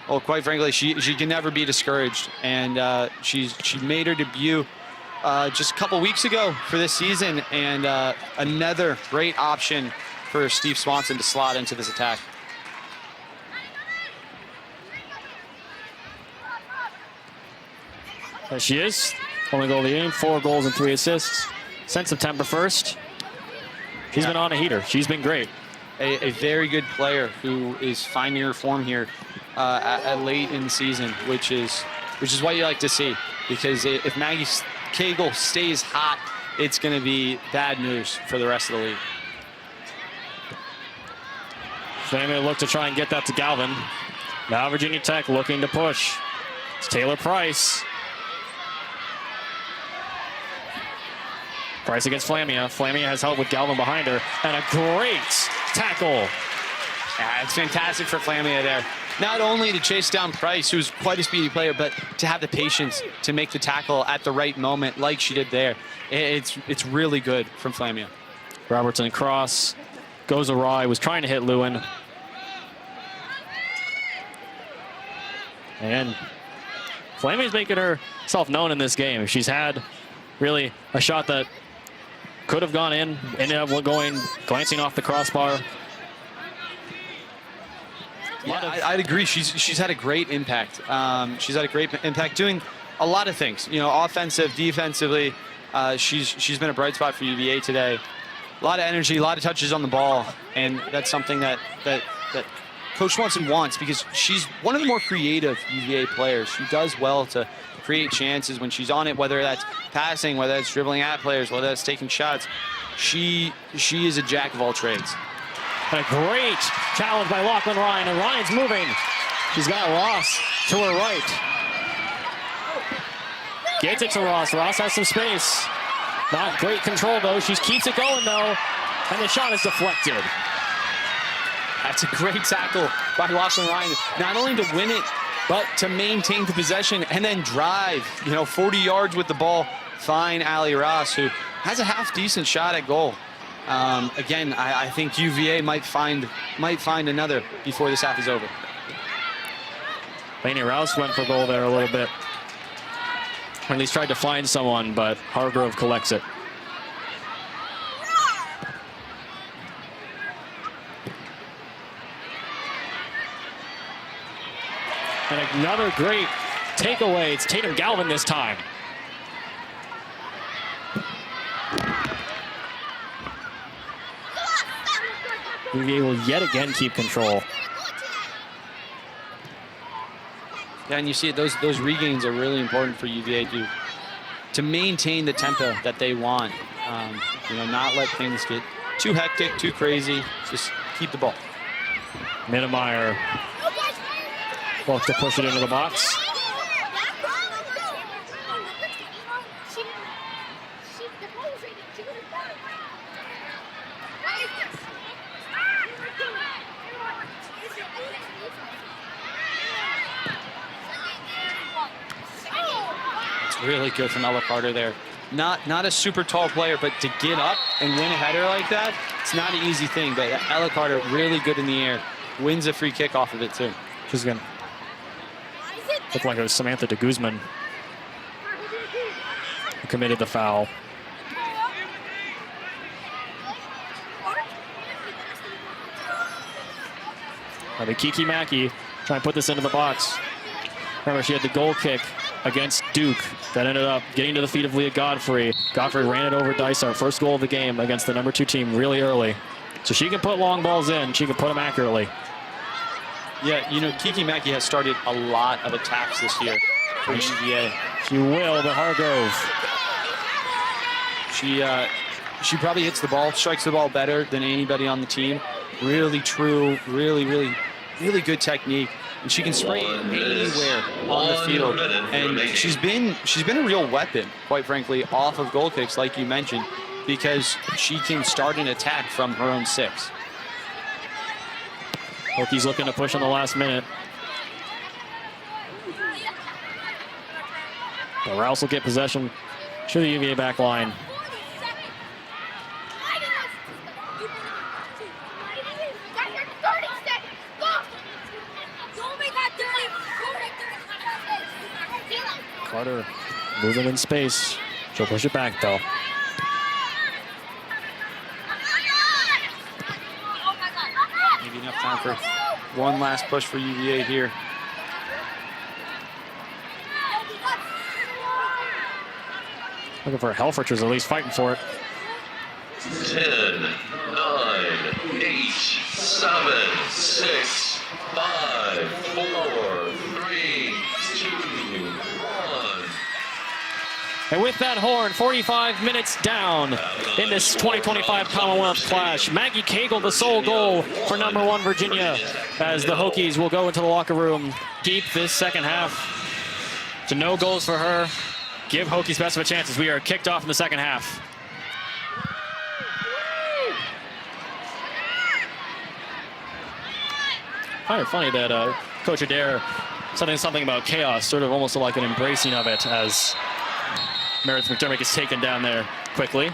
well, quite frankly, she can never be discouraged. And she made her debut just a couple weeks ago for this season, and another great option for Steve Swanson to slot into this attack. There she is. Only goal of the game, 4 goals and 3 assists since September 1st. She's been on a heater. She's been great. A very good player who is finding her form here at late in the season, which is what you like to see. Because if Maggie Cagle stays hot, it's going to be bad news for the rest of the league. They may look to try and get that to Galvin. Now Virginia Tech looking to push. It's Taylor Price. Price against Flamia. Flamia has help with Galvin behind her. And a great tackle. Yeah, it's fantastic for Flamia there. Not only to chase down Price, who's quite a speedy player, but to have the patience to make the tackle at the right moment like she did there. It's really good from Flamia. Robertson cross. Goes awry. Was trying to hit Lewin. And Flamia's making herself known in this game. She's had really a shot that could have gone in, ended up glancing off the crossbar. Yeah, I'd agree. She's had a great impact. She's had a great impact doing a lot of things. You know, offensive, defensively. She's been a bright spot for UVA today. A lot of energy, a lot of touches on the ball, and that's something that Coach Swanson wants, because she's one of the more creative UVA players. She does well to create chances when she's on it, whether that's passing, whether that's dribbling at players, whether that's taking shots. She is a jack of all trades. And a great challenge by Lachlan Ryan, and Ryan's moving. She's got Ross to her right. Gets it to Ross. Ross has some space. Not great control, though. She keeps it going, though, and the shot is deflected. That's a great tackle by Lachlan Ryan. Not only to win it, but to maintain the possession and then drive, 40 yards with the ball. Fine Allie Ross, who has a half-decent shot at goal. Again, I think UVA might find another before this half is over. Lainey Rouse went for goal there a little bit. Or at least tried to find someone, but Hargrove collects it. And another great takeaway. It's Tatum Galvin this time. UVA will yet again keep control. Yeah, and you see it, those regains are really important for UVA to maintain the tempo that they want. Not let things get too hectic, too crazy. Just keep the ball. Minnemeyer wants to push it into the box. Really good from Ella Carter there. not a super tall player, but to get up and win a header like that, it's not an easy thing. But Ella Carter, really good in the air, wins a free kick off of it too. She's going to look like it was Samantha de Guzman who committed the foul. Now the Kiki Mackey trying to put this into the box. Remember, she had the goal kick against Duke that ended up getting to the feet of Leah Godfrey. Godfrey ran it over Dysart. First goal of the game against the number 2 team really early. So she can put long balls in. She can put them accurately. Yeah, you know, Kiki Mackey has started a lot of attacks this year for UVA. She will, but Hargrove. She probably hits the ball, strikes the ball better than anybody on the team. Really true, really good technique. And she can spray it anywhere on the field. And she's been a real weapon, quite frankly, off of goal kicks, like you mentioned, because she can start an attack from her own 6. Hokies looking to push in the last minute. But Rouse will get possession to the UVA back line. Carter moving in space. She'll push it back though. Maybe enough time for one last push for UVA here. Looking for Helfrich's at least fighting for it. 10, 9, 8, 7, 6, 5, 4, 3, 2, 1. And with that horn, 45 minutes down in this 2025 Commonwealth Clash. Maggie Cagle, the sole goal for number 1 Virginia, as the Hokies will go into the locker room deep this second half. So no goals for her. Give Hokies best of a chance as we are kicked off in the second half. Kind of funny that Coach Adair said something about chaos, sort of almost like an embracing of it as Meredith McDermott gets taken down there quickly.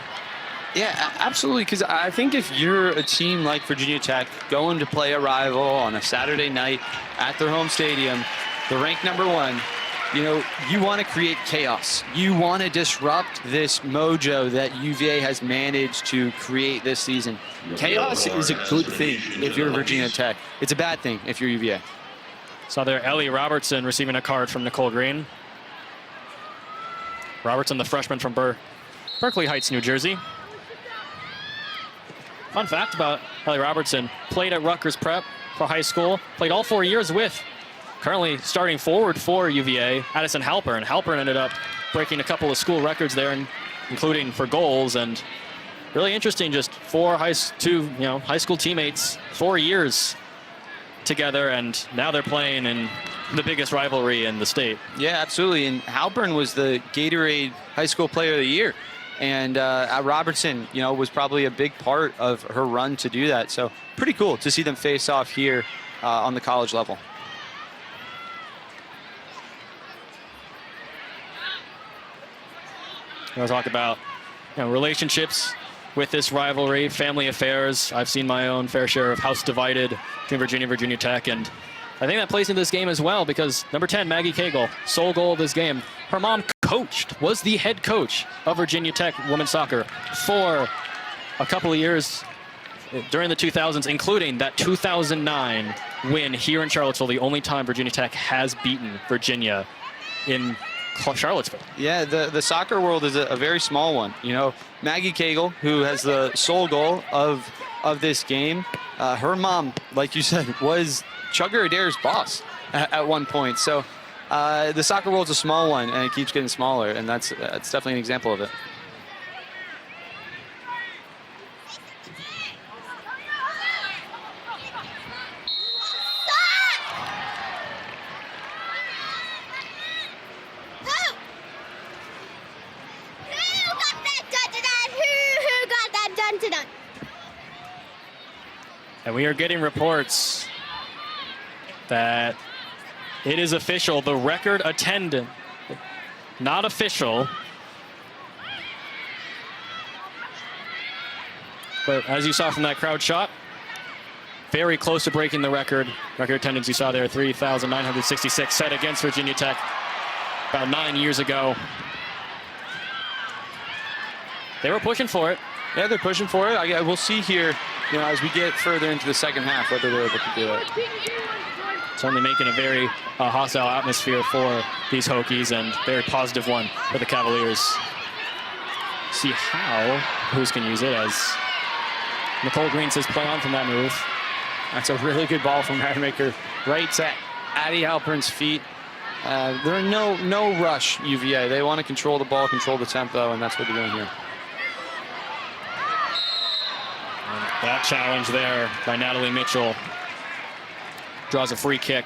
Yeah, absolutely, because I think if you're a team like Virginia Tech going to play a rival on a Saturday night at their home stadium, the ranked number 1, you know, you want to create chaos. You want to disrupt this mojo that UVA has managed to create this season. Chaos is a good thing if you're Virginia Tech. It's a bad thing if you're UVA. Saw there Ellie Robertson receiving a card from Nicole Green. Robertson, the freshman from Berkeley Heights, New Jersey. Fun fact about Ellie Robertson, played at Rutgers Prep for high school, played all 4 years with, currently starting forward for UVA, Addison Halpern. Halpern ended up breaking a couple of school records there, including for goals, and really interesting, just 4 high school teammates, 4 years together, and now they're playing in the biggest rivalry in the state. Yeah, absolutely. And Halpern was the Gatorade High School Player of the Year. And Robertson, you know, was probably a big part of her run to do that. So pretty cool to see them face off here on the college level. We'll talk about relationships with this rivalry, family affairs. I've seen my own fair share of house divided between Virginia Tech, and I think that plays into this game as well because number 10, Maggie Cagle, sole goal of this game. Her mom was the head coach of Virginia Tech women's soccer for a couple of years during the 2000s, including that 2009 win here in Charlottesville, the only time Virginia Tech has beaten Virginia in Charlottesville. Yeah, the soccer world is a very small one. You know, Maggie Cagle, who has the sole goal of this game, her mom, like you said, was Chugger Adair's boss at one point. So the soccer world's a small one, and it keeps getting smaller, and that's definitely an example of it. And we are getting reports that it is official. The record attendance, not official, But as you saw from that crowd shot, very close to breaking the record. Record attendance you saw there, 3,966, set against Virginia Tech about 9 years ago. They were pushing for it. Yeah, they're pushing for it. We'll see here, as we get further into the second half, whether they're able to do it. Certainly making a very hostile atmosphere for these Hokies, and very positive one for the Cavaliers. See how Hoos can use it, as Nicole Green says play on from that move. That's a really good ball from Rademacher. Right at Addie Halpern's feet. They're no rush, UVA. They want to control the ball, control the tempo, and that's what they're doing here. And that challenge there by Natalie Mitchell draws a free kick.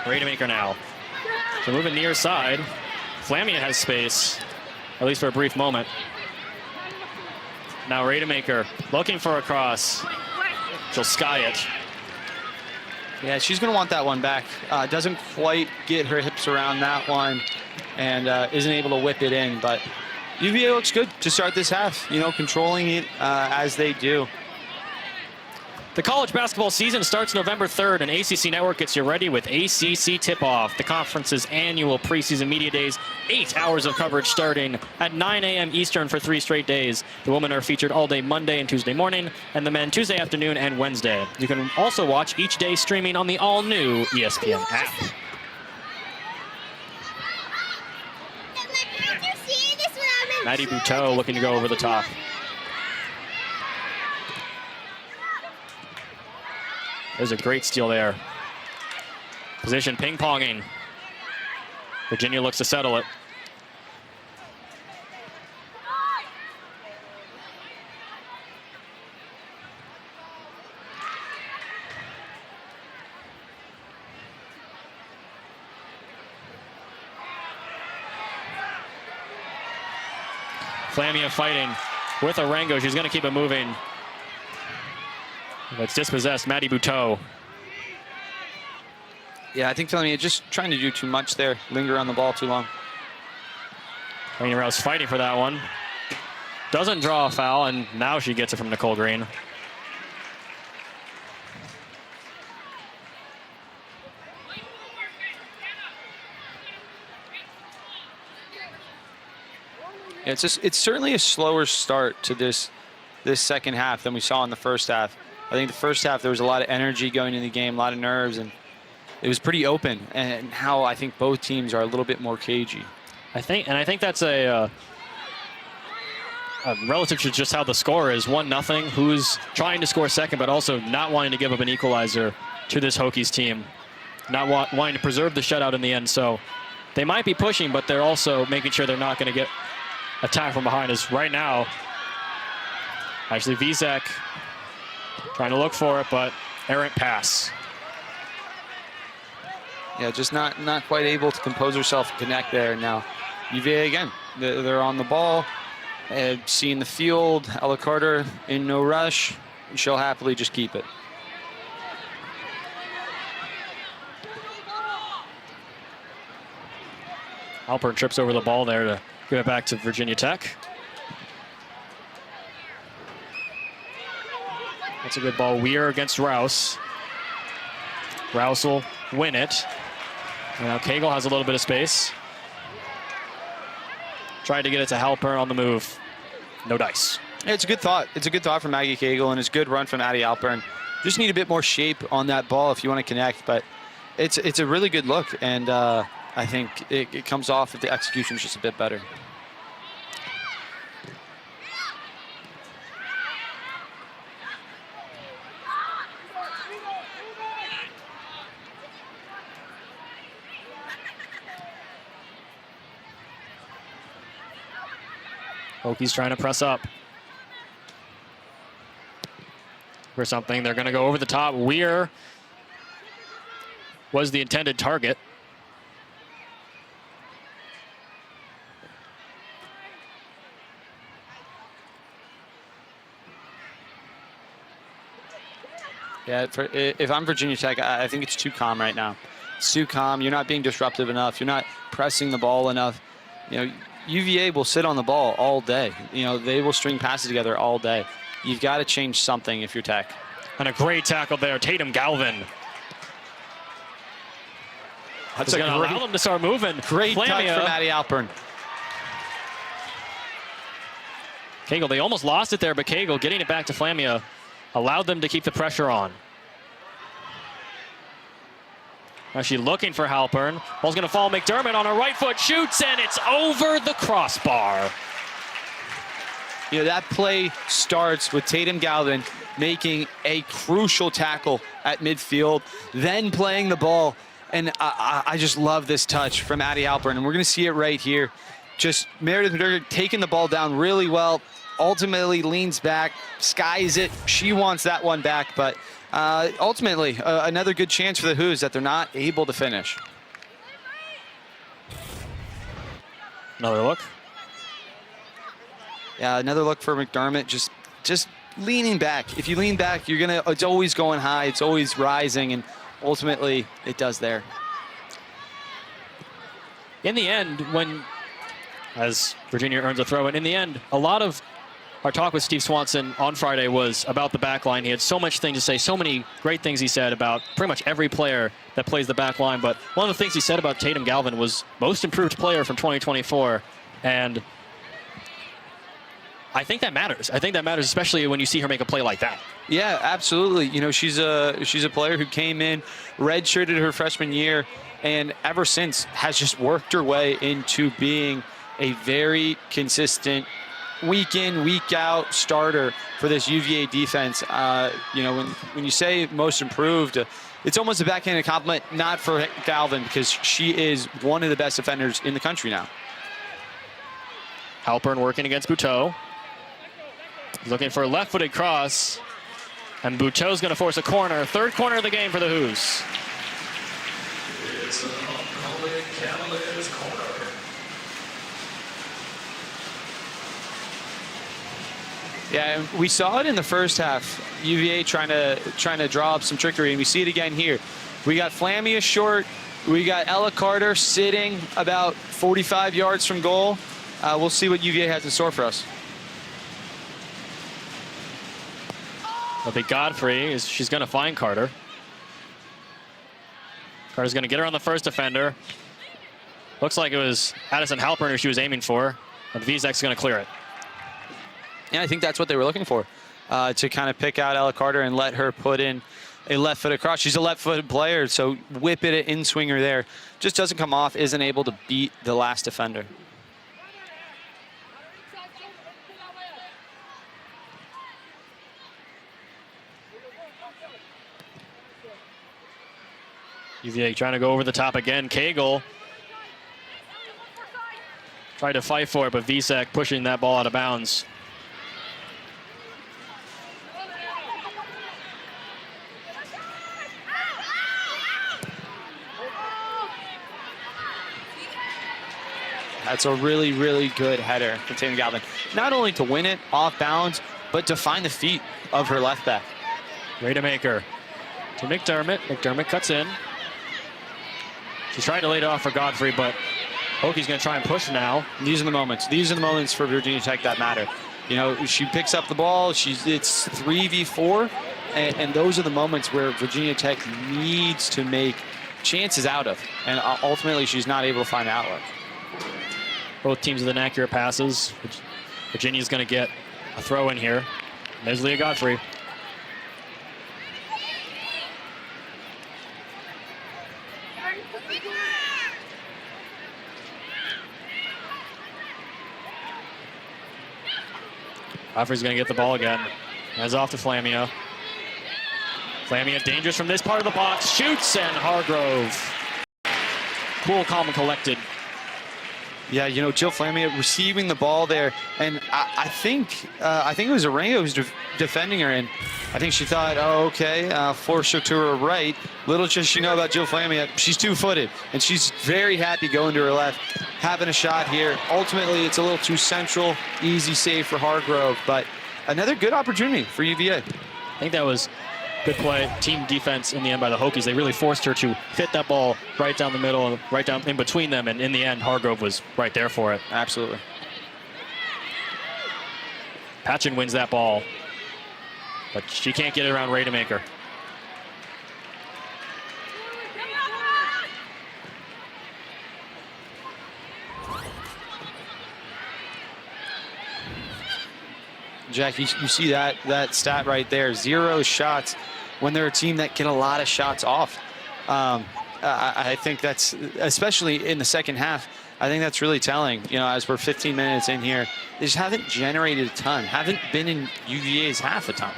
Rademacher now. So moving near side. Flamia has space, at least for a brief moment. Now Rademacher looking for a cross. She'll sky it. Yeah, she's going to want that one back. Doesn't quite get her hips around that one and isn't able to whip it in. But UVA looks good to start this half, controlling it as they do. The college basketball season starts November 3rd, and ACC Network gets you ready with ACC Tip-Off, the conference's annual preseason media days. 8 hours of coverage starting at 9 a.m. Eastern for 3 straight days. The women are featured all day Monday and Tuesday morning, and the men Tuesday afternoon and Wednesday. You can also watch each day streaming on the all-new ESPN app. Maddie Buteau looking to go over the top. There's a great steal there. Position ping-ponging. Virginia looks to settle it. Flamia fighting with Arango. She's going to keep it moving. It's dispossessed, Maddie Buteau. Yeah, I think Flamia just trying to do too much there. Linger on the ball too long. Rainey Rouse fighting for that one. Doesn't draw a foul, and now she gets it from Nicole Green. Yeah, it's certainly a slower start to this second half than we saw in the first half. I think the first half there was a lot of energy going into the game, a lot of nerves, and it was pretty open. And now I think both teams are a little bit more cagey. I think that's a relative to just how the score is. 1-0. Who's trying to score second, but also not wanting to give up an equalizer to this Hokies team. Not wanting to preserve the shutout in the end. So they might be pushing, but they're also making sure they're not going to get attacked from behind. As right now, actually Vizek trying to look for it, but errant pass. Yeah, just not quite able to compose herself and connect there. Now, UVA again, they're on the ball, seeing the field. Ella Carter in no rush. She'll happily just keep it. Halpern trips over the ball there to give it back to Virginia Tech. That's a good ball. Weir against Rouse. Rouse will win it. Now Cagle has a little bit of space. Tried to get it to Halpern on the move. No dice. It's a good thought. It's a good thought from Maggie Cagle, and it's a good run from Addie Halpern. Just need a bit more shape on that ball if you want to connect, but it's a really good look, and I think it comes off if the execution is just a bit better. Hokies trying to press up for something. They're going to go over the top. Weir was the intended target. Yeah, if I'm Virginia Tech, I think it's too calm right now. It's too calm. You're not being disruptive enough. You're not pressing the ball enough. You know, UVA will sit on the ball all day. You know, they will string passes together all day. You've got to change something if you're Tech. And a great tackle there, Tatum Galvin. That's going to allow them to start moving. Great touch from Maddie Alpern. Cagle, they almost lost it there, but Cagle getting it back to Flamia allowed them to keep the pressure on. Actually looking for Halpern. Ball's going to fall. McDermott on her right foot, shoots, and it's over the crossbar. You know, that play starts with Tatum Galvin making a crucial tackle at midfield, then playing the ball. And I just love this touch from Addie Halpern, and we're going to see it right here. Just Meredith McDermott taking the ball down really well, ultimately leans back, skies it. She wants that one back, but ultimately another good chance for the Hoos that they're not able to finish. Another look. Yeah, another look for McDermott, just leaning back. If you lean back, it's always going high, it's always rising, and ultimately it does there. In the end, as Virginia earns a throw, and in the end, a lot of our talk with Steve Swanson on Friday was about the back line. He had so much things to say, so many great things he said about pretty much every player that plays the back line. But one of the things he said about Tatum Galvin was most improved player from 2024. And I think that matters. I think that matters, especially when you see her make a play like that. Yeah, absolutely. You know, she's a player who came in, redshirted her freshman year, and ever since has just worked her way into being a very consistent week in, week out starter for this UVA defense. You know, when you say most improved, it's almost a backhanded compliment, not for Galvin, because she is one of the best defenders in the country now. Halpern working against Buteau. Looking for a left-footed cross. And Buteau's going to force a corner. Third corner of the game for the Hoos. It's an opponent Cavaliers corner. Yeah, and we saw it in the first half. UVA trying to draw up some trickery, and we see it again here. We got Flamia short. We got Ella Carter sitting about 45 yards from goal. We'll see what UVA has in store for us. I think Godfrey she's going to find Carter. Carter's going to get her on the first defender. Looks like it was Addison Halpern who she was aiming for, and Vizek's going to clear it. And I think that's what they were looking for, to kind of pick out Ella Carter and let her put in a left-footed cross. She's a left-footed player, so whip it in swinger there. Just doesn't come off, isn't able to beat the last defender. UVA trying to go over the top again. Cagle tried to fight for it, but Vizek pushing that ball out of bounds. That's a really, really good header from Tatum Galvin. Not only to win it off balance, but to find the feet of her left back. Rademacher to McDermott. McDermott cuts in. She's trying to lay it off for Godfrey, but Hokies going to try and push now. These are the moments. These are the moments for Virginia Tech that matter. You know, she picks up the ball. It's 3v4, and those are the moments where Virginia Tech needs to make chances out of, and ultimately she's not able to find the outlet. Both teams with inaccurate passes. Virginia's going to get a throw in here. There's Leah Godfrey. Godfrey's going to get the ball again. Hands off to Flamia. Flamia dangerous from this part of the box. Shoots, and Hargrove. Cool, calm, and collected. Yeah, you know, Jill Flamier receiving the ball there, and I think it was Arango who was defending her, and I think she thought, oh, okay, force her to her right. Little does she know about Jill Flamier, she's two-footed, and she's very happy going to her left, having a shot here. Ultimately, it's a little too central, easy save for Hargrove, but another good opportunity for UVA. I think that was good play, team defense in the end by the Hokies. They really forced her to hit that ball right down the middle, right down in between them, and in the end, Hargrove was right there for it. Absolutely. Patchen wins that ball, but she can't get it around Rademacher. Jack, you see that stat right there, 0 shots when they're a team that get a lot of shots off. I think that's, especially in the second half, I think that's really telling. You know, as we're 15 minutes in here, they just haven't generated a ton, haven't been in UVA's half a ton.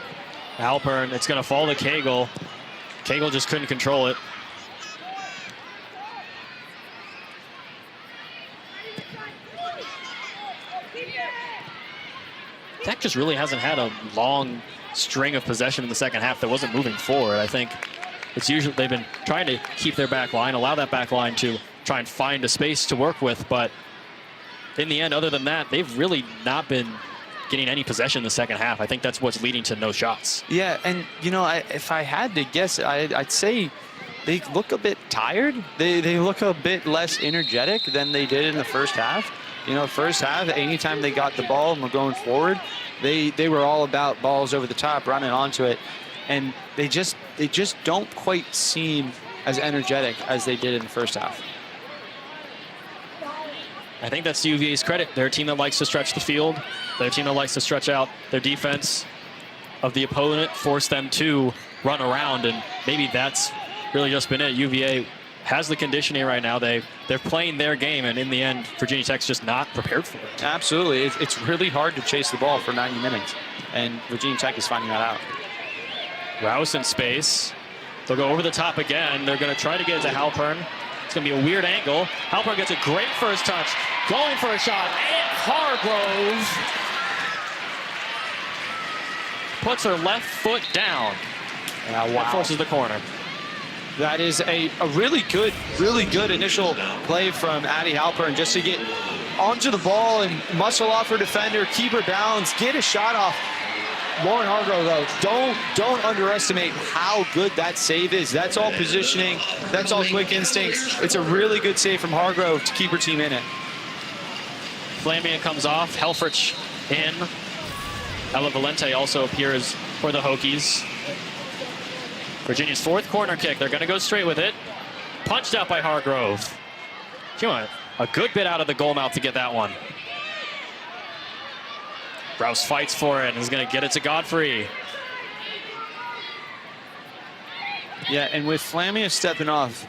Halpern, it's going to fall to Cagle. Cagle just couldn't control it. Tech just really hasn't had a long string of possession in the second half that wasn't moving forward. I think it's usually they've been trying to keep their back line, allow that back line to try and find a space to work with, but in the end, other than that, they've really not been getting any possession in the second half. I think that's what's leading to no shots. Yeah, and you know, if I had to guess, I'd say they look a bit tired. They look a bit less energetic than they did in the first half. You know, first half, anytime they got the ball and were going forward, they were all about balls over the top, running onto it, and they just don't quite seem as energetic as they did in the first half. I think that's to UVA's credit. They're a team that likes to stretch the field. They're a team that likes to stretch out their defense of the opponent, force them to run around, and maybe that's really just been it. UVA has the conditioning right now. They're playing their game, and in the end, Virginia Tech's just not prepared for it. Absolutely. It's really hard to chase the ball for 90 minutes, and Virginia Tech is finding that out. Rouse in space. They'll go over the top again. They're going to try to get it to Halpern. It's going to be a weird angle. Halpern gets a great first touch. Going for a shot. And Hargrove puts her left foot down. Wow. That forces the corner. That is a really good initial play from Addie Halpern, just to get onto the ball and muscle off her defender, keep her balance, get a shot off. Lauren Hargrove, though, don't underestimate how good that save is. That's all positioning. That's all quick instincts. It's a really good save from Hargrove to keep her team in it. Flamier comes off. Helfrich in. Ella Valente also appears for the Hokies. Virginia's fourth corner kick. They're going to go straight with it. Punched out by Hargrove. She went a good bit out of the goal mouth to get that one. Rouse fights for it and is going to get it to Godfrey. Yeah, and with Flamier stepping off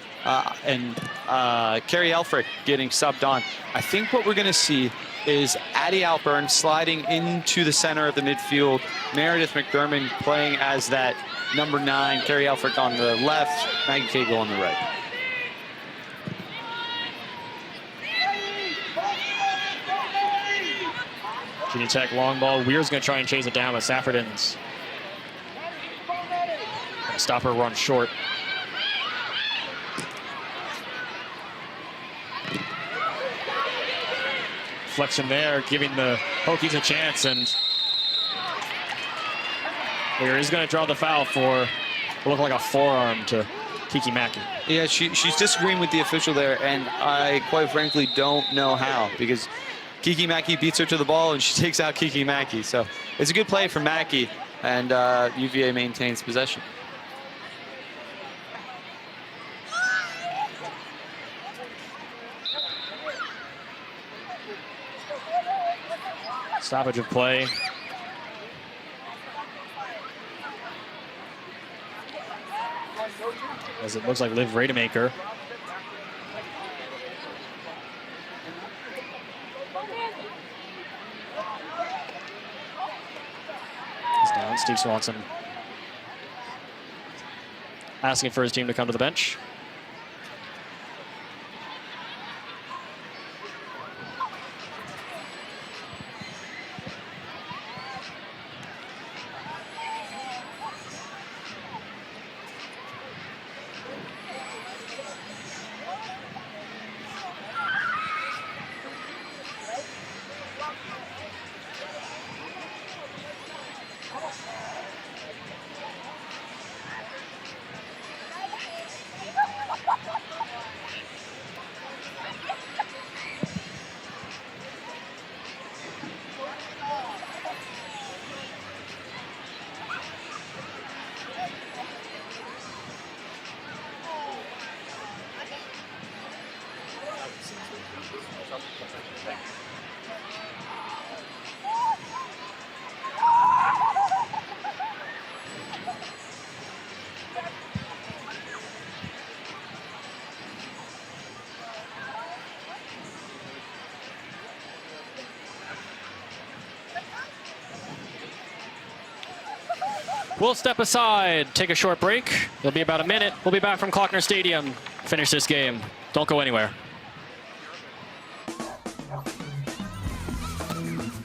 and Carrie Elfrick getting subbed on, I think what we're going to see is Addie Halpern sliding into the center of the midfield, Meredith McDermott playing as that number 9, Carrie Elfrick on the left, Maggie Cagle on the right. Virginia Tech long ball. Weir's going to try and chase it down, but Saffordin's going to stop her run short. Flexion there, giving the Hokies a chance, and Weir is going to draw the foul for what look like a forearm to Kiki Mackey. Yeah, she's disagreeing with the official there, and I quite frankly don't know how, because Kiki Mackey beats her to the ball and she takes out Kiki Mackey. So it's a good play from Mackey, and UVA maintains possession. Stoppage of play. As it looks like Liv Rademacher. He's down. Steve Swanson asking for his team to come to the bench. We'll step aside, take a short break. It'll be about a minute. We'll be back from Klockner Stadium. Finish this game. Don't go anywhere.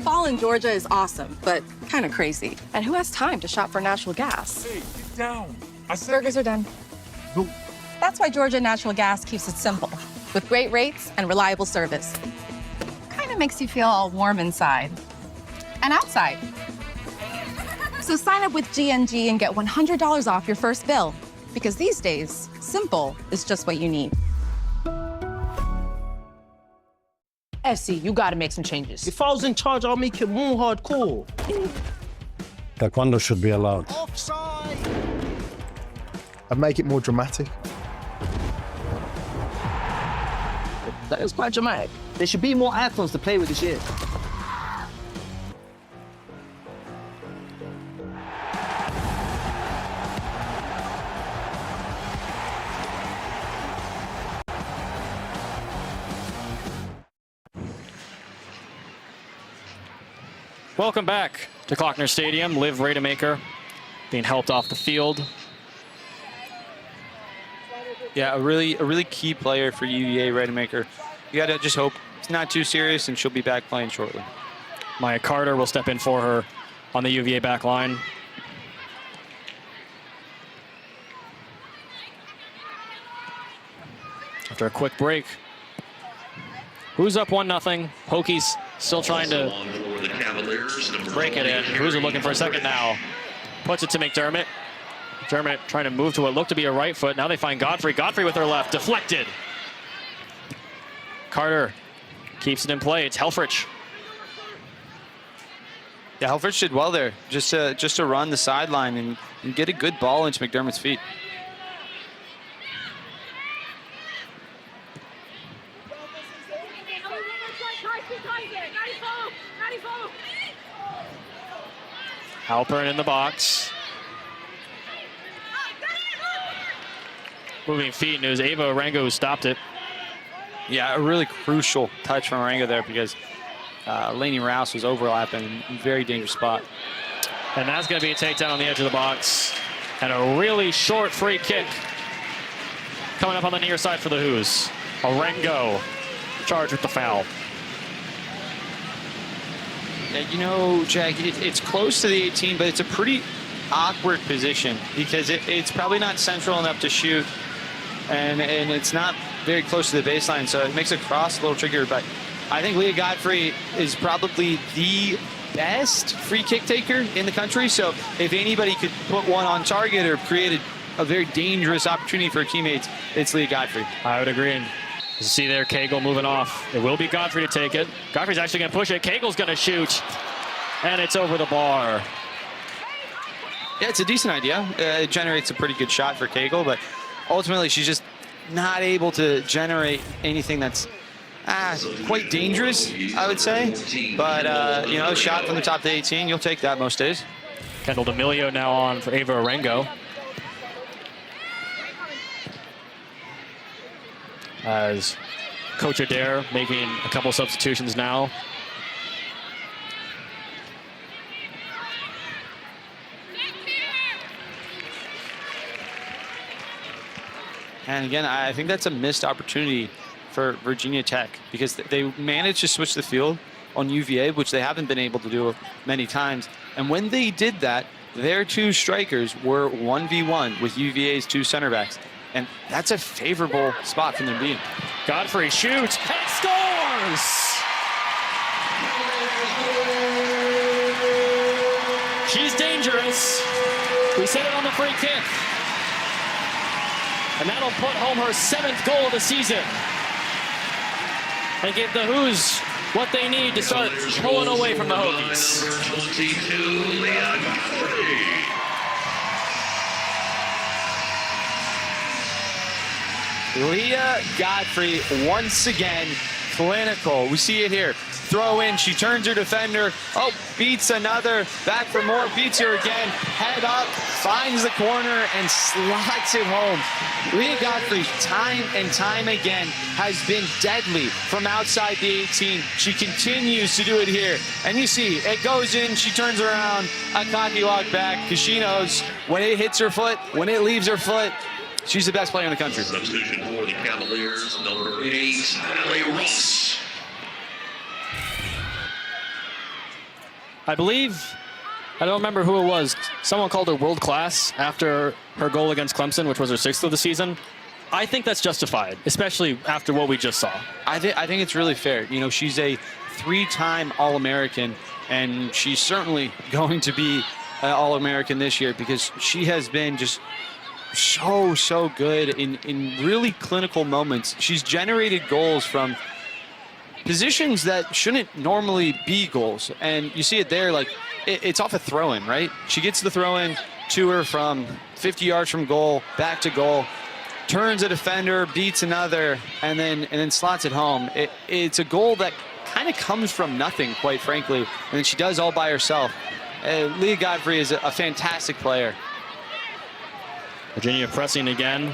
Fall in Georgia is awesome, but kind of crazy. And who has time to shop for natural gas? Hey, get down. Burgers are done. Go. That's why Georgia Natural Gas keeps it simple, with great rates and reliable service. Kind of makes you feel all warm inside and outside. So sign up with GNG and get $100 off your first bill, because these days, simple is just what you need. SC, you gotta make some changes. If I was in charge, I'll make it more hardcore. Taekwondo should be allowed. Offside! And make it more dramatic. That is quite dramatic. There should be more icons to play with this year. Welcome back to Klockner Stadium. Liv Rademacher being helped off the field. Yeah, a really key player for UVA, Rademacher. You got to just hope it's not too serious and she'll be back playing shortly. Maya Carter will step in for her on the UVA back line. After a quick break. Who's up 1-0? Hokies still trying to break it in. Who's looking for a second now. Puts it to McDermott. McDermott trying to move to what looked to be a right foot. Now they find Godfrey. Godfrey with her left. Deflected. Carter keeps it in play. It's Helfrich. Yeah, Helfrich did well there. Just to run the sideline and get a good ball into McDermott's feet. Halpern in the box. Moving feet, and it was Ava Orengo who stopped it. Yeah, a really crucial touch from Orengo there because Lainey Rouse was overlapping in a very dangerous spot. And that's going to be a takedown on the edge of the box. And a really short free kick coming up on the near side for the Who's. Orengo charged with the foul. Yeah, you know, Jack, it's close to the 18, but it's a pretty awkward position because it's probably not central enough to shoot, and it's not very close to the baseline, so it makes a cross a little trickier. But I think Leah Godfrey is probably the best free kick taker in the country, so if anybody could put one on target or create a very dangerous opportunity for her teammates, it's Leah Godfrey. I would agree. You see there, Cagle moving off. It will be Godfrey to take it. Godfrey's actually going to push it. Cagle's going to shoot. And it's over the bar. Yeah, it's a decent idea. It generates a pretty good shot for Cagle, but ultimately she's just not able to generate anything that's quite dangerous, I would say. But, you know, a shot from the top of the 18, you'll take that most days. Kendall D'Amelio now on for Ava Orengo. As Coach Adair making a couple substitutions now. And again, I think that's a missed opportunity for Virginia Tech because they managed to switch the field on UVA, which they haven't been able to do many times. And when they did that, their two strikers were 1v1 with UVA's two center backs. And that's a favorable spot for them being. Godfrey shoots and scores! She's dangerous. We said it on the free kick. And that'll put home her 7th goal of the season. And give the Who's what they need to start pulling away from the Hokies. Leah Godfrey once again clinical. We see it here. Throw in, she turns her defender. Oh, beats another. Back for more, beats her again. Head up, finds the corner, and slots it home. Leah Godfrey, time and time again, has been deadly from outside the 18. She continues to do it here. And you see, it goes in, she turns around, a cocky walk back, because she knows when it hits her foot, when it leaves her foot, she's the best player in the country. Substitution for the Cavaliers, number 8, Natalie Mitchell. I believe, I don't remember who it was, someone called her world class after her goal against Clemson, which was her 6th of the season. I think that's justified, especially after what we just saw. I think it's really fair. You know, she's a 3-time All-American, and she's certainly going to be an All-American this year because she has been just so good in really clinical moments. She's generated goals from positions that shouldn't normally be goals. And you see it there, like, it's off a throw-in, right? She gets the throw-in to her from 50 yards from goal, back to goal, turns a defender, beats another, and then slots it home. It's a goal that kind of comes from nothing, quite frankly, and then she does all by herself. Leah Godfrey is a fantastic player. Virginia pressing again.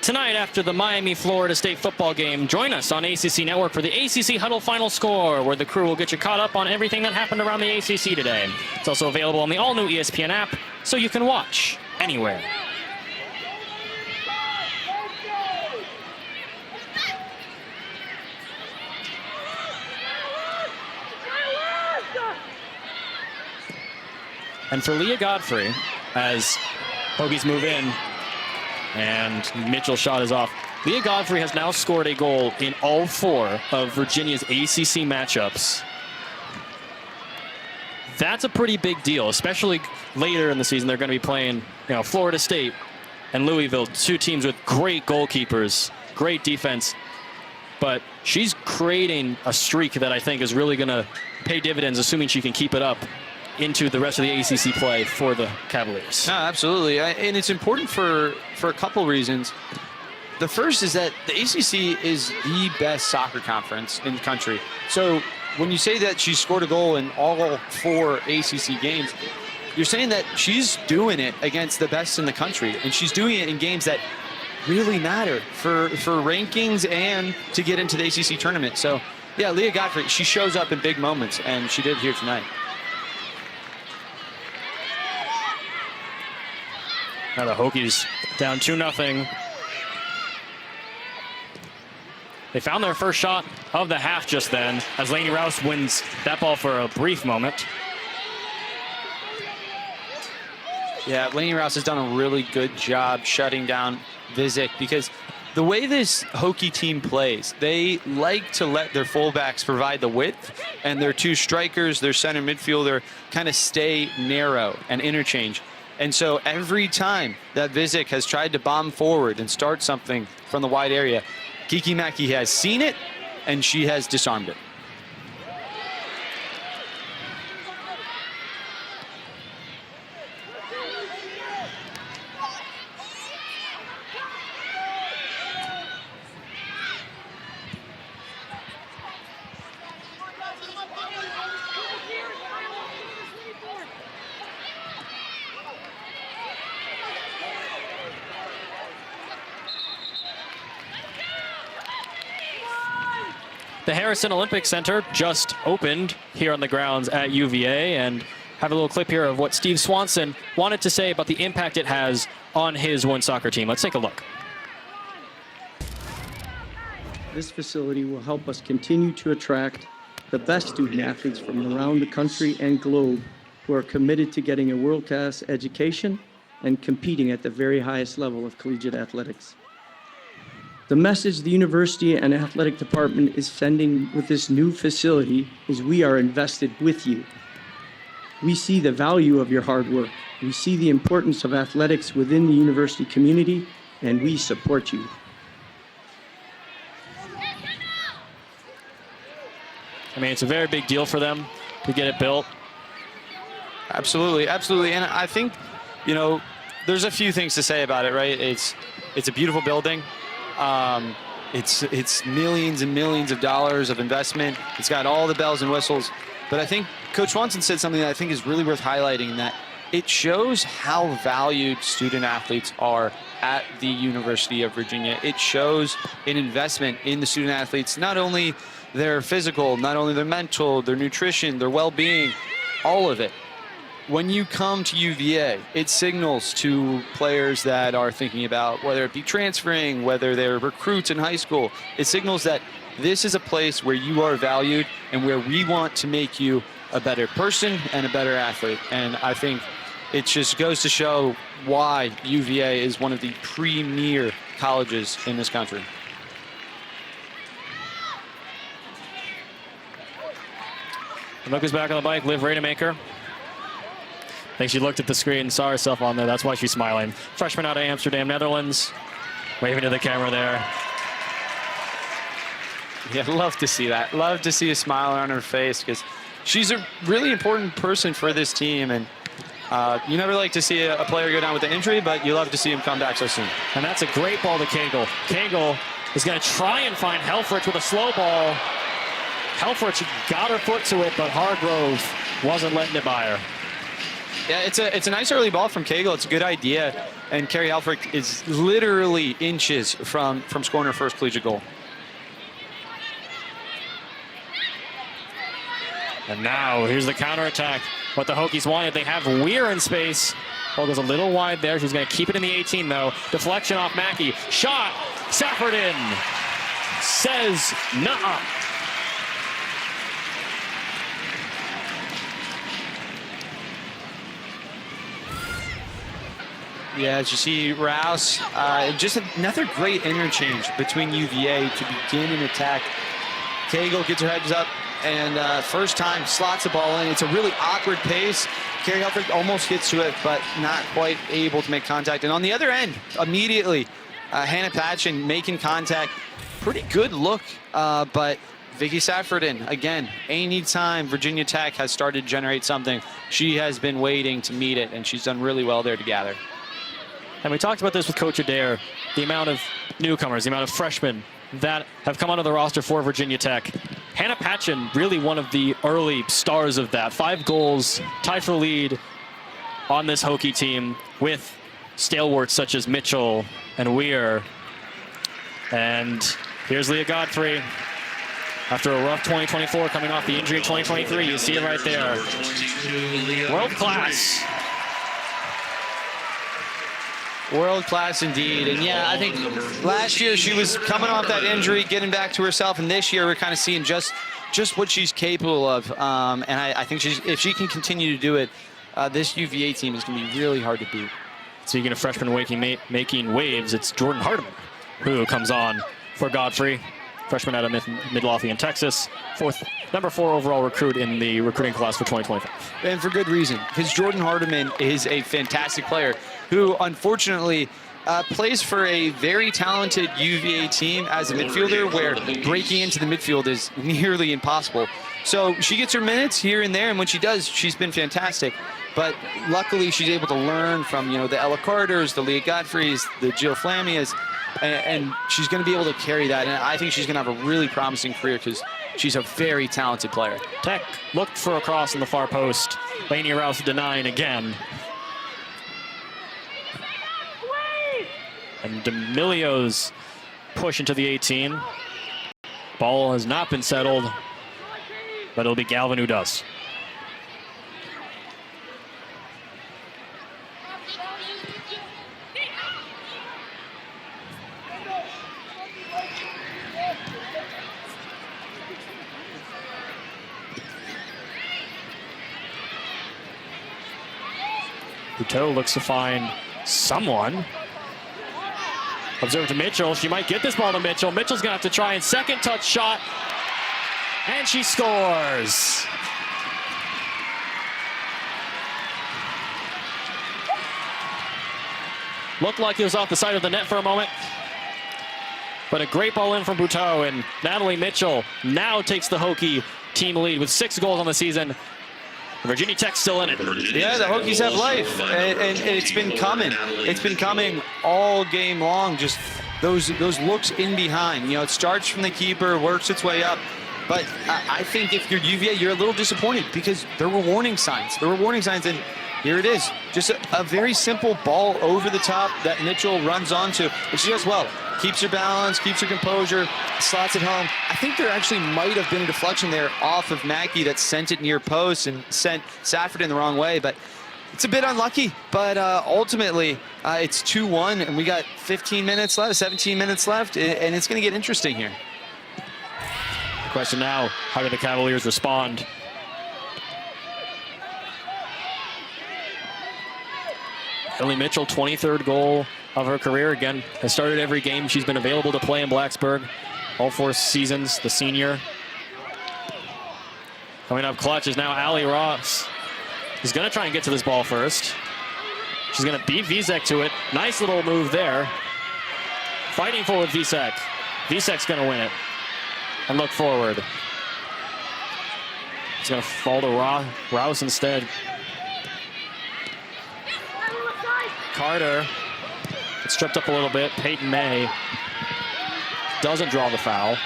Tonight, after the Miami-Florida State football game, join us on ACC Network for the ACC Huddle Final Score, where the crew will get you caught up on everything that happened around the ACC today. It's also available on the all-new ESPN app, so you can watch anywhere. And for Leah Godfrey, as Hokies move in, and Mitchell's shot is off. Leah Godfrey has now scored a goal in all 4 of Virginia's ACC matchups. That's a pretty big deal, especially later in the season. They're going to be playing, Florida State and Louisville, 2 teams with great goalkeepers, great defense. But she's creating a streak that I think is really going to pay dividends, assuming she can keep it up into the rest of the ACC play for the Cavaliers. No, absolutely. And it's important for a couple reasons. The first is that the ACC is the best soccer conference in the country. So when you say that she scored a goal in all 4 ACC games, you're saying that she's doing it against the best in the country. And she's doing it in games that really matter for rankings and to get into the ACC tournament. So, yeah, Leah Godfrey, she shows up in big moments, and she did here tonight. Now the Hokies down 2-0. They found their first shot of the half just then, as Lainey Rouse wins that ball for a brief moment. Yeah, Lainey Rouse has done a really good job shutting down Vizic, because the way this Hokie team plays, they like to let their fullbacks provide the width, and their 2 strikers, their center midfielder, kind of stay narrow and interchange. And so every time that Vizic has tried to bomb forward and start something from the wide area, Kiki Mackey has seen it, and she has disarmed it. The Harrison Olympic Center just opened here on the grounds at UVA, and have a little clip here of what Steve Swanson wanted to say about the impact it has on his women's soccer team. Let's take a look. This facility will help us continue to attract the best student athletes from around the country and globe who are committed to getting a world-class education and competing at the very highest level of collegiate athletics. The message the university and athletic department is sending with this new facility is we are invested with you. We see the value of your hard work. We see the importance of athletics within the university community, and we support you. I mean, it's a very big deal for them to get it built. Absolutely, absolutely. And I think, there's a few things to say about it, right? It's a beautiful building. It's millions and millions of dollars of investment. It's got all the bells and whistles. But I think Coach Swanson said something that I think is really worth highlighting, that it shows how valued student athletes are at the University of Virginia. It shows an investment in the student athletes, not only their physical, not only their mental, their nutrition, their well-being, all of it. When you come to UVA, it signals to players that are thinking about whether it be transferring, whether they're recruits in high school, it signals that this is a place where you are valued and where we want to make you a better person and a better athlete. And I think it just goes to show why UVA is one of the premier colleges in this country. Look who's back on the bike, Liv Rademacher. I think she looked at the screen and saw herself on there. That's why she's smiling. Freshman out of Amsterdam, Netherlands. Waving to the camera there. Yeah, love to see that. Love to see a smile on her face, because she's a really important person for this team. And you never like to see a player go down with an injury, but you love to see him come back so soon. And that's a great ball to Cagle. Cagle is going to try and find Helfrich with a slow ball. Helfrich got her foot to it, but Hargrove wasn't letting it by her. Yeah, it's a nice early ball from Cagle. It's a good idea. And Carrie Helfrich is literally inches from scoring her first collegiate goal. And now here's the counterattack. What the Hokies wanted, they have Weir in space. Ball goes a little wide there. She's going to keep it in the 18, though. Deflection off Maggie. Shot. Safford in. Says nuh-uh. Yeah, as you see, Rouse, just another great interchange between UVA to begin an attack. Cagle gets her heads up, and first time slots the ball in. It's a really awkward pace. Carrie Helfrich almost gets to it, but not quite able to make contact. And on the other end, immediately, Hannah Patchen making contact. Pretty good look, but Vicky Saffordin, again, any time Virginia Tech has started to generate something, she has been waiting to meet it, and she's done really well there to gather. And we talked about this with Coach Adair, the amount of newcomers, the amount of freshmen that have come onto the roster for Virginia Tech. Hannah Patchen, really one of the early stars of that. 5 goals, tied for lead on this Hokie team with stalwarts such as Mitchell and Weir. And here's Leah Godfrey. After a rough 2024, coming off the injury in 2023, you see it right there. World class. World class indeed. And yeah, I think last year she was coming off that injury, getting back to herself, and this year we're kind of seeing just what she's capable of. And I think if she can continue to do it, this UVA team is going to be really hard to beat. Speaking of freshmen making waves, it's Jordan Hardiman who comes on for Godfrey. Freshman out of Midlothian, Texas. Number 4 overall recruit in the recruiting class for 2025. And for good reason, because Jordan Hardiman is a fantastic player who unfortunately plays for a very talented UVA team as a midfielder, where breaking into the midfield is nearly impossible. So she gets her minutes here and there, and when she does, she's been fantastic. But luckily, she's able to learn from, the Ella Carters, the Leah Godfreys, the Jill Flamias, and she's going to be able to carry that. And I think she's going to have a really promising career because she's a very talented player. Tech looked for a cross in the far post. Lainey Rouse denying again. And D'Amelio's push into the 18. Ball has not been settled, but it'll be Galvin who does. Buteau looks to find someone. Observe to Mitchell. She might get this ball to Mitchell. Mitchell's going to have to try and second touch shot. And she scores. Looked like it was off the side of the net for a moment. But a great ball in from Buteau. And Natalie Mitchell now takes the Hokie team lead with 6 goals on the season. Virginia Tech still in it. Yeah, the Hokies have life, and it's been coming. It's been coming all game long. Just those looks in behind. You know, it starts from the keeper, works its way up. But I think if you're UVA, you're a little disappointed because there were warning signs. There were warning signs, and here it is. Just a very simple ball over the top that Mitchell runs onto. And she does well. Keeps her balance, keeps her composure, slots it home. I think there actually might have been a deflection there off of Maggie that sent it near post and sent Safford in the wrong way. But it's a bit unlucky. But ultimately, it's 2-1, and we got 15 minutes left, 17 minutes left, and it's going to get interesting here. The question now, how do the Cavaliers respond? Natalie Mitchell, 23rd goal of her career. Again, has started every game she's been available to play in Blacksburg. All 4 seasons, the senior. Coming up clutch is now Allie Ross. She's going to try and get to this ball first. She's going to beat Visek to it. Nice little move there. Fighting forward Visek. Visek's going to win it and look forward. It's going to fall to Rouse instead. Carter gets stripped up a little bit. Peyton May doesn't draw the foul.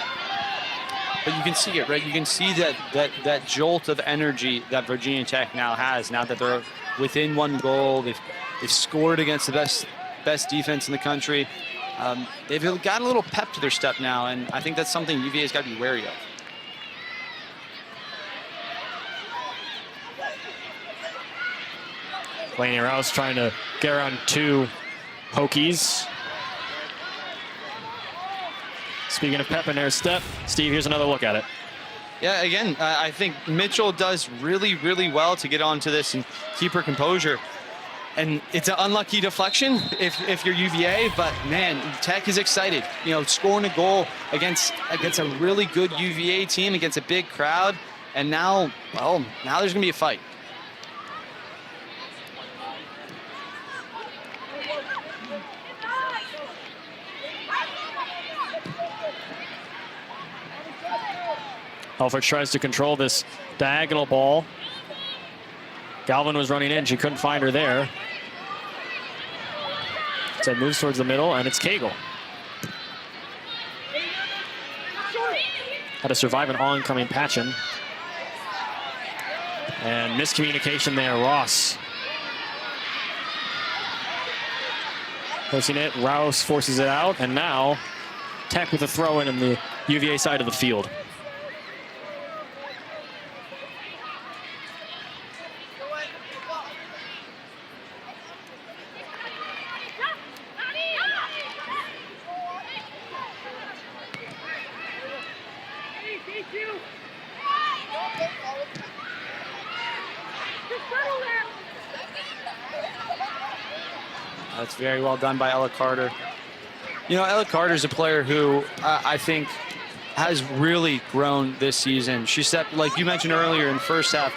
But you can see it, right? You can see that jolt of energy that Virginia Tech now has. Now that they're within 1 goal, they've scored against the best defense in the country. They've got a little pep to their step now, and I think that's something UVA's got to be wary of. Laney Rouse trying to get around 2 Hokies. Speaking of pep in their step, Steve, here's another look at it. Yeah, again, I think Mitchell does really, really well to get onto this and keep her composure. And it's an unlucky deflection if you're UVA, but man, Tech is excited. You know, scoring a goal against a really good UVA team, against a big crowd, and now there's gonna be a fight. Helfrich tries to control this diagonal ball. Galvin was running in. She couldn't find her there. So it moves towards the middle, and it's Cagle. Had to survive an oncoming Patchen. And miscommunication there, Ross. Pushing it, Rouse forces it out, and now Tech with a throw-in on the UVA side of the field. That's very well done by Ella Carter. You know, Ella Carter's a player who I think has really grown this season. She stepped, like you mentioned earlier in the first half,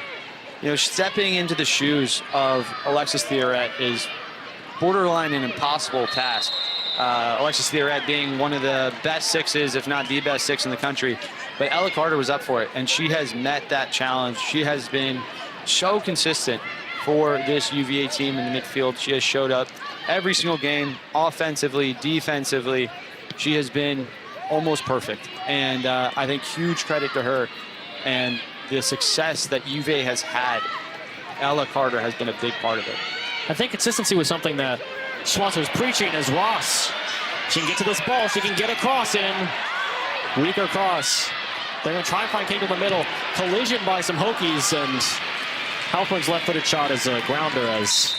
you know, stepping into the shoes of Alexis Theoret is borderline an impossible task. Alexis Theoret being one of the best 6s, if not the best 6 in the country. But Ella Carter was up for it, and she has met that challenge. She has been so consistent for this UVA team in the midfield. She has showed up every single game, offensively, defensively. She has been almost perfect. And I think huge credit to her and the success that UVA has had. Ella Carter has been a big part of it. I think consistency was something that Swanson was preaching as Ross. She can get to this ball. She can get a cross in. Weaker cross. They're going to try and find Cagle in the middle. Collision by some Hokies, and Halpern's left-footed shot is a grounder as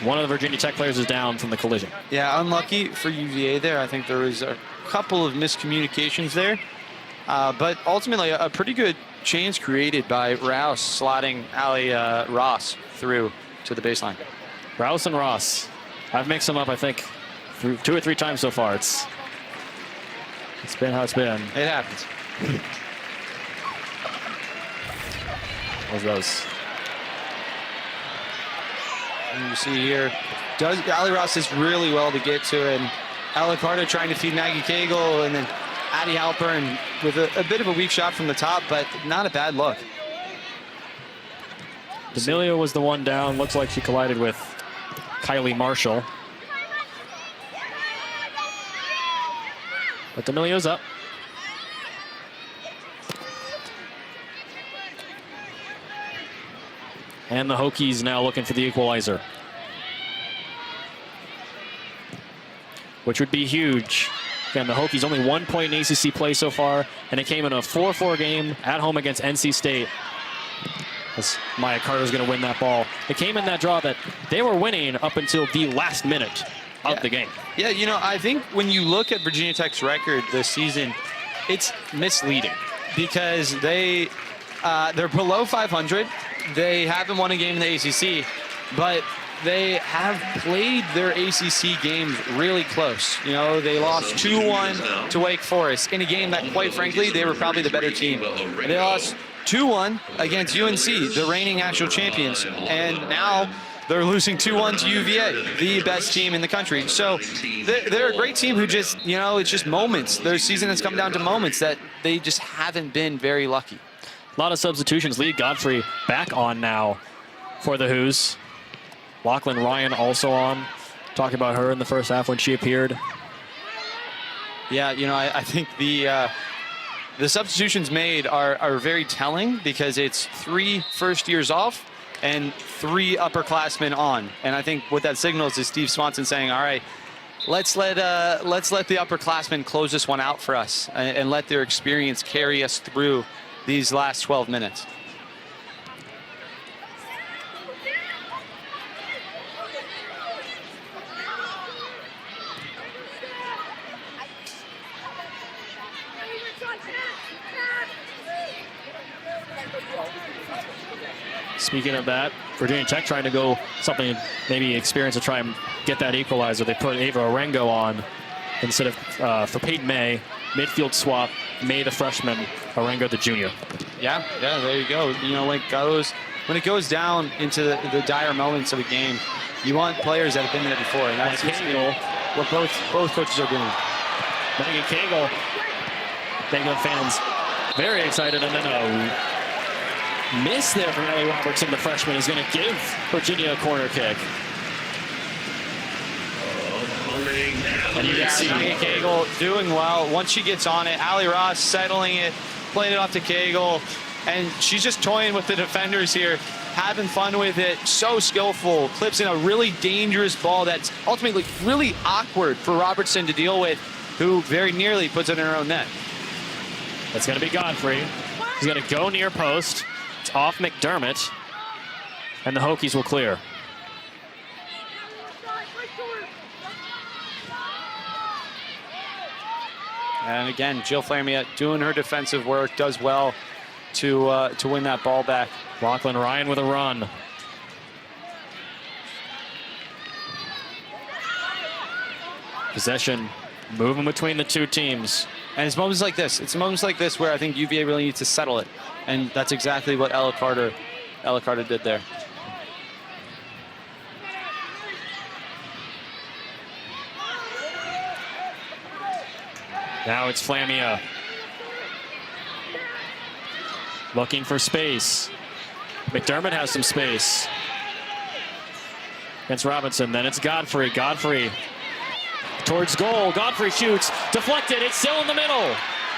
one of the Virginia Tech players is down from the collision. Yeah, unlucky for UVA there. I think there was a couple of miscommunications there. But ultimately, a pretty good chance created by Rouse slotting Allie Ross through to the baseline. Rouse and Ross. I've mixed them up, I think, 2 or 3 times so far. It's been how it's been. It happens. What's those? And you see here, Allie Ross does really well to get to it. And Ella Carter trying to feed Maggie Cagle, and then Addie Halpern with a bit of a weak shot from the top, but not a bad look. D'Amelio was the one down. Looks like she collided with Kylie Marshall. But D'Amelio's up. And the Hokies now looking for the equalizer, which would be huge. Again, the Hokies only 1 point in ACC play so far, and it came in a 4-4 game at home against NC State. As Maya Carter's going to win that ball. It came in that draw that they were winning up until the last minute of the game. Yeah, you know, I think when you look at Virginia Tech's record this season, it's misleading because they're below 500. They haven't won a game in the ACC, but they have played their ACC games really close. You know, they lost 2-1 to Wake Forest in a game that, quite frankly, they were probably the better team. They lost 2-1 against UNC, the reigning national champions, and now they're losing 2-1 to UVA, the best team in the country. So they're a great team who just, you know, it's just moments. Their season has come down to moments that they just haven't been very lucky. A lot of substitutions. Lee Godfrey back on now for the Who's. Lachlan Ryan also on. Talking about her in the first half when she appeared. Yeah, you know, I think the substitutions made are very telling because it's 3 first years off and 3 upperclassmen on. And I think what that signals is Steve Swanson saying, all right, let's let the upperclassmen close this one out for us and let their experience carry us through these last 12 minutes. Speaking of that, Virginia Tech trying to go something, maybe experience to try and get that equalizer. They put Ava Orengo on instead of for Peyton May. Midfield swap, May the freshman, Orengo the junior. Yeah, there you go. You know, when it goes down into the dire moments of a game, you want players that have been there before, and that's what both coaches are doing. Maggie Cagle, Cagle fans very excited, and then a miss there from Ellie Robertson, the freshman, is going to give Virginia a corner kick. And you can see Cagle doing well. Once she gets on it, Allie Ross settling it, playing it off to Cagle, and she's just toying with the defenders here, having fun with it. So skillful, clips in a really dangerous ball that's ultimately really awkward for Robertson to deal with, who very nearly puts it in her own net. That's going to be Godfrey. He's going to go near post. It's off McDermott, and the Hokies will clear. And again, Jill Flamia doing her defensive work, does well to win that ball back. Lachlan Ryan with a run. Possession moving between the two teams. And it's moments like this. It's moments like this where I think UVA really needs to settle it. And that's exactly what Ella Carter did there. Now it's Flamia. Looking for space. McDermott has some space against Robinson. Then it's Godfrey. Godfrey towards goal. Godfrey shoots. Deflected. It's still in the middle.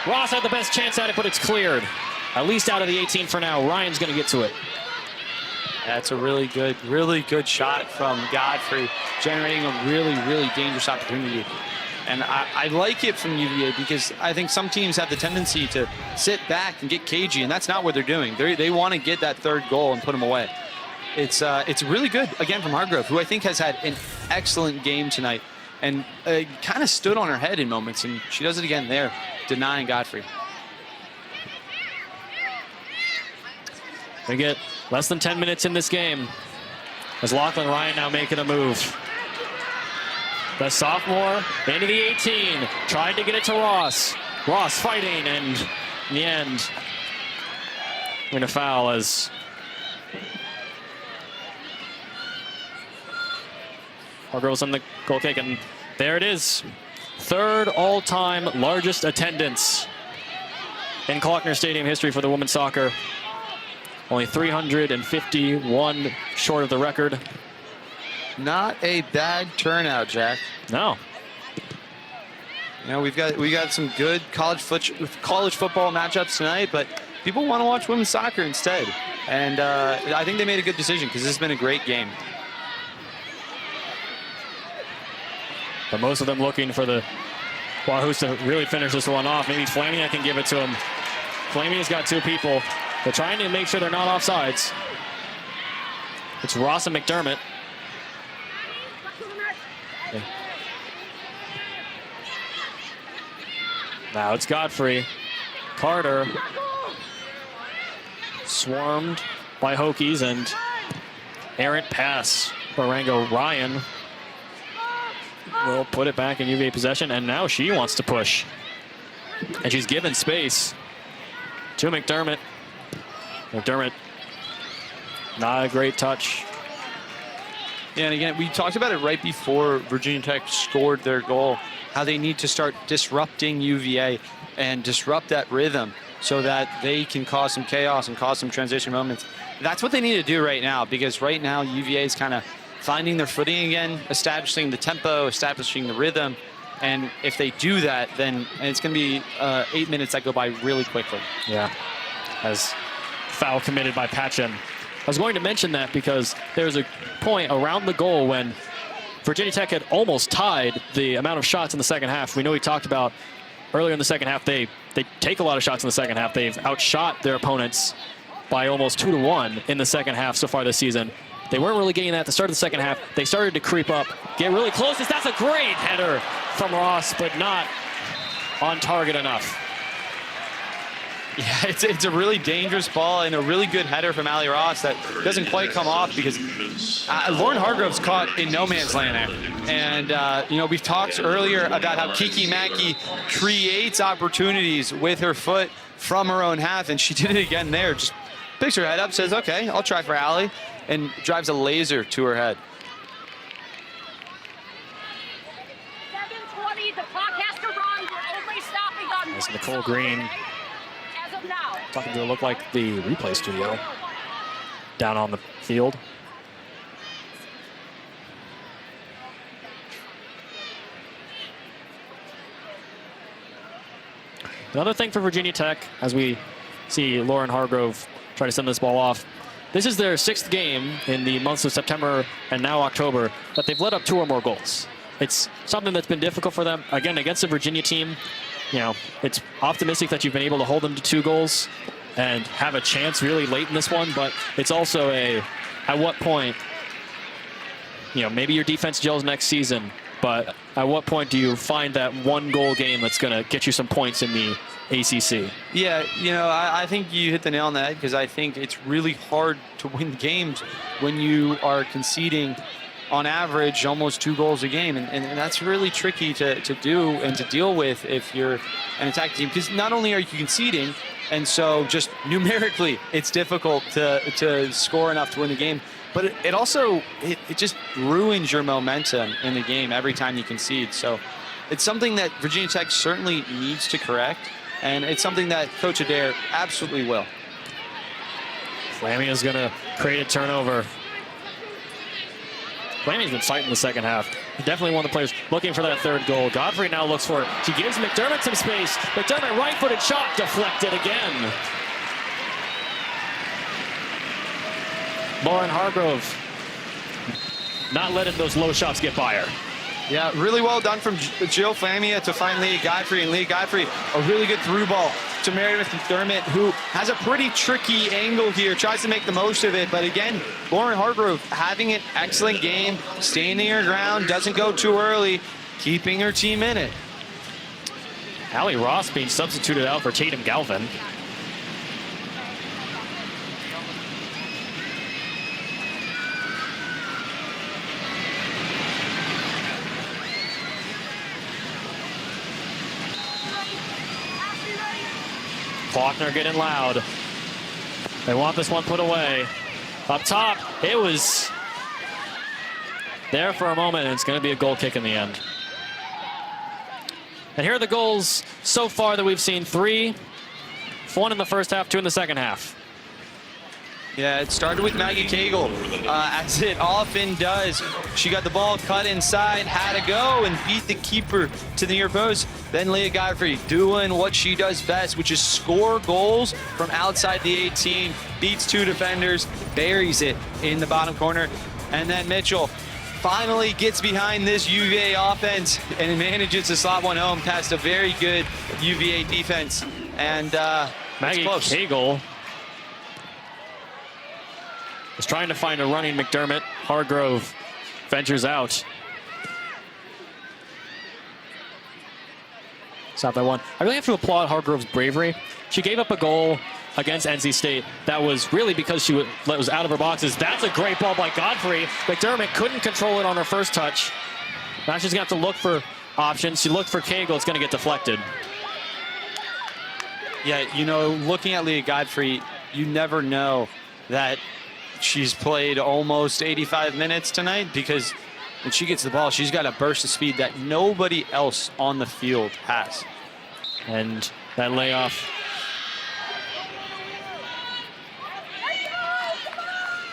Ross had the best chance at it, but it's cleared. At least out of the 18 for now. Ryan's going to get to it. That's a really good shot from Godfrey, generating a really dangerous opportunity. And I like it from UVA because I think some teams have the tendency to sit back and get cagey, and that's not what they're doing. They want to get that third goal and put them away. It's really good, again, from Hargrove, who I think has had an excellent game tonight and kind of stood on her head in moments, and she does it again there, denying Godfrey. They get less than 10 minutes in this game as Lachlan Ryan now making a move. The sophomore into the 18, tried to get it to Ross. Ross fighting, and in the end, going to foul as Hargrove's on the goal kick, and there it is. Third all-time largest attendance in Klockner Stadium history for the women's soccer. Only 351 short of the record. Not a bad turnout, Jack. No. You know, we got some good college football matchups tonight, but people want to watch women's soccer instead. And I think they made a good decision because this has been a great game. But most of them looking for the Wahoos to really finish this one off. Maybe Flamia can give it to him. Flamia's got two people. They're trying to make sure they're not offsides. It's Ross and McDermott. Okay. Now it's Godfrey. Carter. Swarmed by Hokies, and errant pass. Barango Ryan will put it back in UVA possession, and now she wants to push. And she's given space to McDermott. McDermott, not a great touch. Yeah, and again, we talked about it right before Virginia Tech scored their goal, how they need to start disrupting UVA and disrupt that rhythm so that they can cause some chaos and cause some transition moments. That's what they need to do right now, because right now UVA is kind of finding their footing again, establishing the tempo, establishing the rhythm. And if they do that, then it's going to be 8 minutes that go by really quickly. Yeah, as foul committed by Patchen. I was going to mention that because there was a point around the goal when Virginia Tech had almost tied the amount of shots in the second half. We know we talked about earlier in the second half, they take a lot of shots in the second half. They've outshot their opponents by almost 2-1 in the second half so far this season. They weren't really getting that at the start of the second half. They started to creep up, get really close. That's a great header from Ross, but not on target enough. Yeah, it's a really dangerous ball and a really good header from Allie Ross that doesn't quite come off because Lauren Hargrove's caught in no man's land there. And, you know, we've talked earlier about how Maggie creates opportunities with her foot from her own half, and she did it again there. Just picks her head up, says, okay, I'll try for Allie, and drives a laser to her head. 7:20, the clock has to run. We're only stopping on As Nicole Green as of now. talking to look like the replay studio down on the field. Another thing for Virginia Tech, as we see Lauren Hargrove try to send this ball off, this is their 6th game in the months of September and now October that they've let up 2 or more goals. It's something that's been difficult for them. Again, against the Virginia team, you know, it's optimistic that you've been able to hold them to 2 goals and have a chance really late in this one, but it's also at what point, you know, maybe your defense gels next season, but at what point do you find that 1-goal game that's going to get you some points in the ACC? Yeah, you know, I think you hit the nail on the head because I think it's really hard to win games when you are conceding on average almost 2 goals a game, and that's really tricky to do and to deal with if you're an attacking team, because not only are you conceding, and so just numerically it's difficult to score enough to win the game, but it also just ruins your momentum in the game every time you concede. So it's something that Virginia Tech certainly needs to correct, and it's something that Coach Adair absolutely will. Flamia's going to create a turnover. Flamia's been fighting the second half. Definitely one of the players looking for that 3rd goal. Godfrey now looks for it. She gives McDermott some space. McDermott right-footed shot deflected again. Lauren Hargrove not letting those low shots get by her. Yeah, really well done from Jill Flamia to find Leah Godfrey. And Leah Godfrey, a really good through ball to Meredith McDermott, who has a pretty tricky angle here, tries to make the most of it. But again, Lauren Hargrove having an excellent game, standing her ground, doesn't go too early, keeping her team in it. Allie Ross being substituted out for Tatum Galvin. Faulkner getting loud. They want this one put away. Up top, it was there for a moment, and it's going to be a goal kick in the end. And here are the goals so far that we've seen: 3, 1 in the first half, 2 in the second half. Yeah, it started with Maggie Cagle, as it often does. She got the ball cut inside, had to go and beat the keeper to the near post. Then Leah Godfrey doing what she does best, which is score goals from outside the 18, beats 2 defenders, buries it in the bottom corner. And then Mitchell finally gets behind this UVA offense and manages to slot one home past a very good UVA defense. And Maggie Cagle is trying to find a running McDermott. Hargrove ventures out. Stop that one. I really have to applaud Hargrove's bravery. She gave up a goal against NC State. That was really because she was out of her boxes. That's a great ball by Godfrey. McDermott couldn't control it on her first touch. Now she's going to have to look for options. She looked for Cagle. It's going to get deflected. Yeah, you know, looking at Leah Godfrey, you never know that she's played almost 85 minutes tonight, because when she gets the ball, she's got a burst of speed that nobody else on the field has. And that layoff.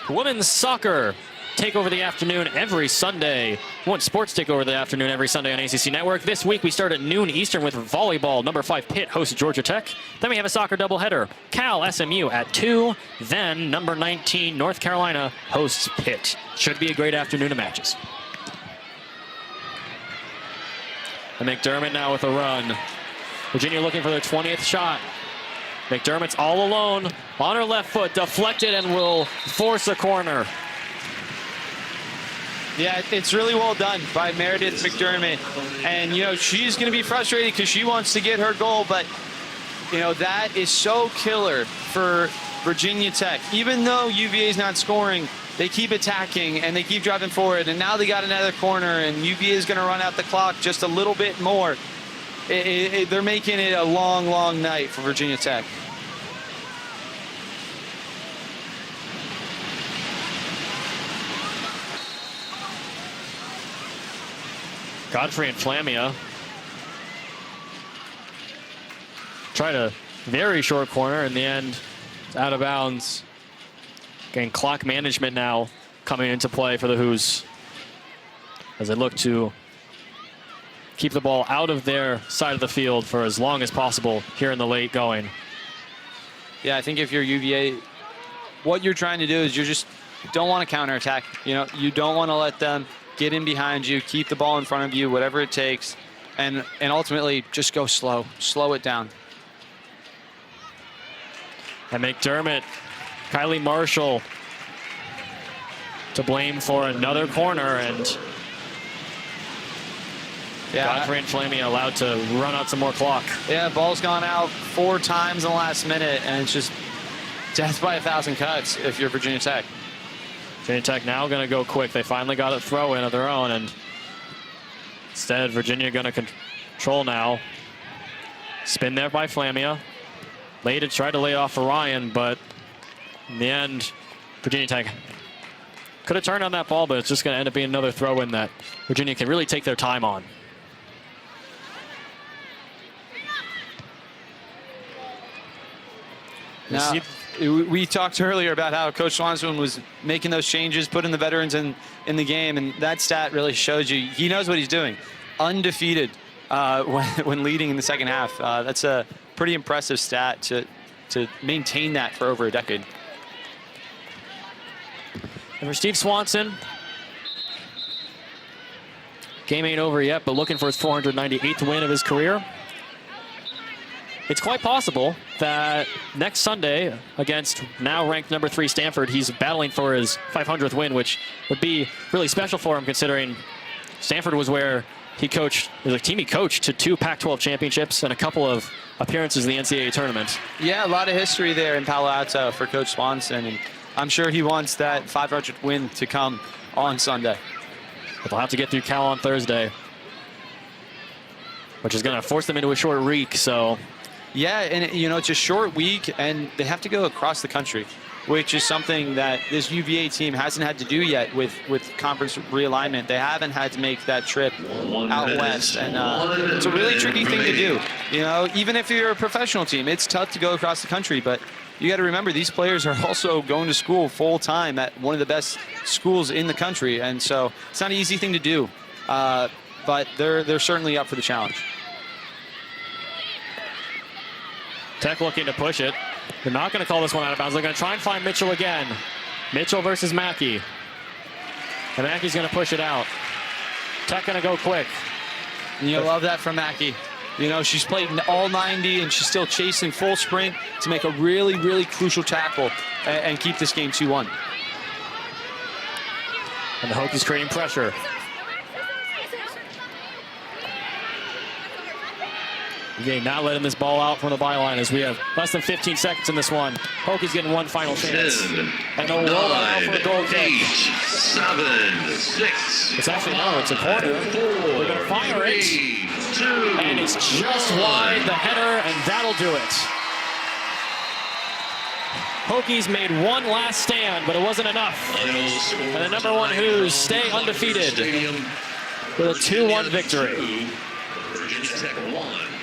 Women's soccer take over the afternoon every Sunday. Women's sports take over the afternoon every Sunday on ACC Network. This week we start at noon Eastern with volleyball. Number 5 Pitt hosts Georgia Tech. Then we have a soccer doubleheader. Cal SMU at 2. Then number 19 North Carolina hosts Pitt. Should be a great afternoon of matches. And McDermott now with a run. Virginia looking for their 20th shot. McDermott's all alone on her left foot, deflected, and will force a corner. Yeah, it's really well done by Meredith McDermott. And, you know, she's going to be frustrated because she wants to get her goal, but, you know, that is so killer for Virginia Tech. Even though UVA is not scoring, they keep attacking and they keep driving forward. And now they got another corner, and UVA is going to run out the clock just a little bit more. They're making it a long, long night for Virginia Tech. Godfrey and Flamia tried a very short corner. In the end, it's out of bounds. Again, clock management now coming into play for the Hoos as they look to keep the ball out of their side of the field for as long as possible here in the late going. Yeah, I think if you're UVA, what you're trying to do is you just don't want to counterattack. You know, you don't want to let them get in behind you, keep the ball in front of you, whatever it takes, and ultimately just go slow it down. And McDermott, Kylie Marshall to blame for another corner, and Godfrey and Flamia allowed to run out some more clock. Yeah, ball's gone out 4 times in the last minute, and it's just death by 1,000 cuts if you're Virginia Tech. Virginia Tech now going to go quick. They finally got a throw in of their own, and instead Virginia going to control now. Spin there by Flamia. Lay to try to lay off for Ryan, but in the end, Virginia Tech could have turned on that ball, but it's just going to end up being another throw in that Virginia can really take their time on. Now, we talked earlier about how Coach Swanson was making those changes, putting the veterans in the game, and that stat really shows you he knows what he's doing. Undefeated when leading in the second half. That's a pretty impressive stat to maintain that for over a decade. And for Steve Swanson, game ain't over yet, but looking for his 498th win of his career. It's quite possible that next Sunday against now ranked number 3 Stanford, he's battling for his 500th win, which would be really special for him considering Stanford was where he coached, it was a team he coached to 2 Pac-12 championships and a couple of appearances in the NCAA tournament. Yeah, a lot of history there in Palo Alto for Coach Swanson, and I'm sure he wants that 500th win to come on Sunday. But they'll have to get through Cal on Thursday, which is going to force them into a short week, so... Yeah, and you know, it's a short week, and they have to go across the country. which is something that this UVA team hasn't had to do yet with conference realignment. They haven't had to make that trip out west, and it's a really tricky thing to do. You know, even if you're a professional team, it's tough to go across the country, but you got to remember these players are also going to school full time at one of the best schools in the country, and so it's not an easy thing to do. But they're certainly up for the challenge. Tech looking to push it. They're not going to call this one out of bounds. They're going to try and find Mitchell again. Mitchell versus Maggie. And Mackie's going to push it out. Tech going to go quick. And you love that from Maggie. You know, she's played all 90 and she's still chasing full sprint to make a really, really crucial tackle and keep this game 2-1. And the Hokies creating pressure. Again, not letting this ball out from the byline as we have less than 15 seconds in this one. Hokies getting one final chance. 10, and they'll roll it out for a goal kick. 8, 7, 6. It's actually, no, it's a corner. They're going to fire it. 2, and it's just wide the header, and that'll do it. Hokies made one last stand, but it wasn't enough. And the number one Hoos stay undefeated with a 2-1 victory. Virginia Tech 1.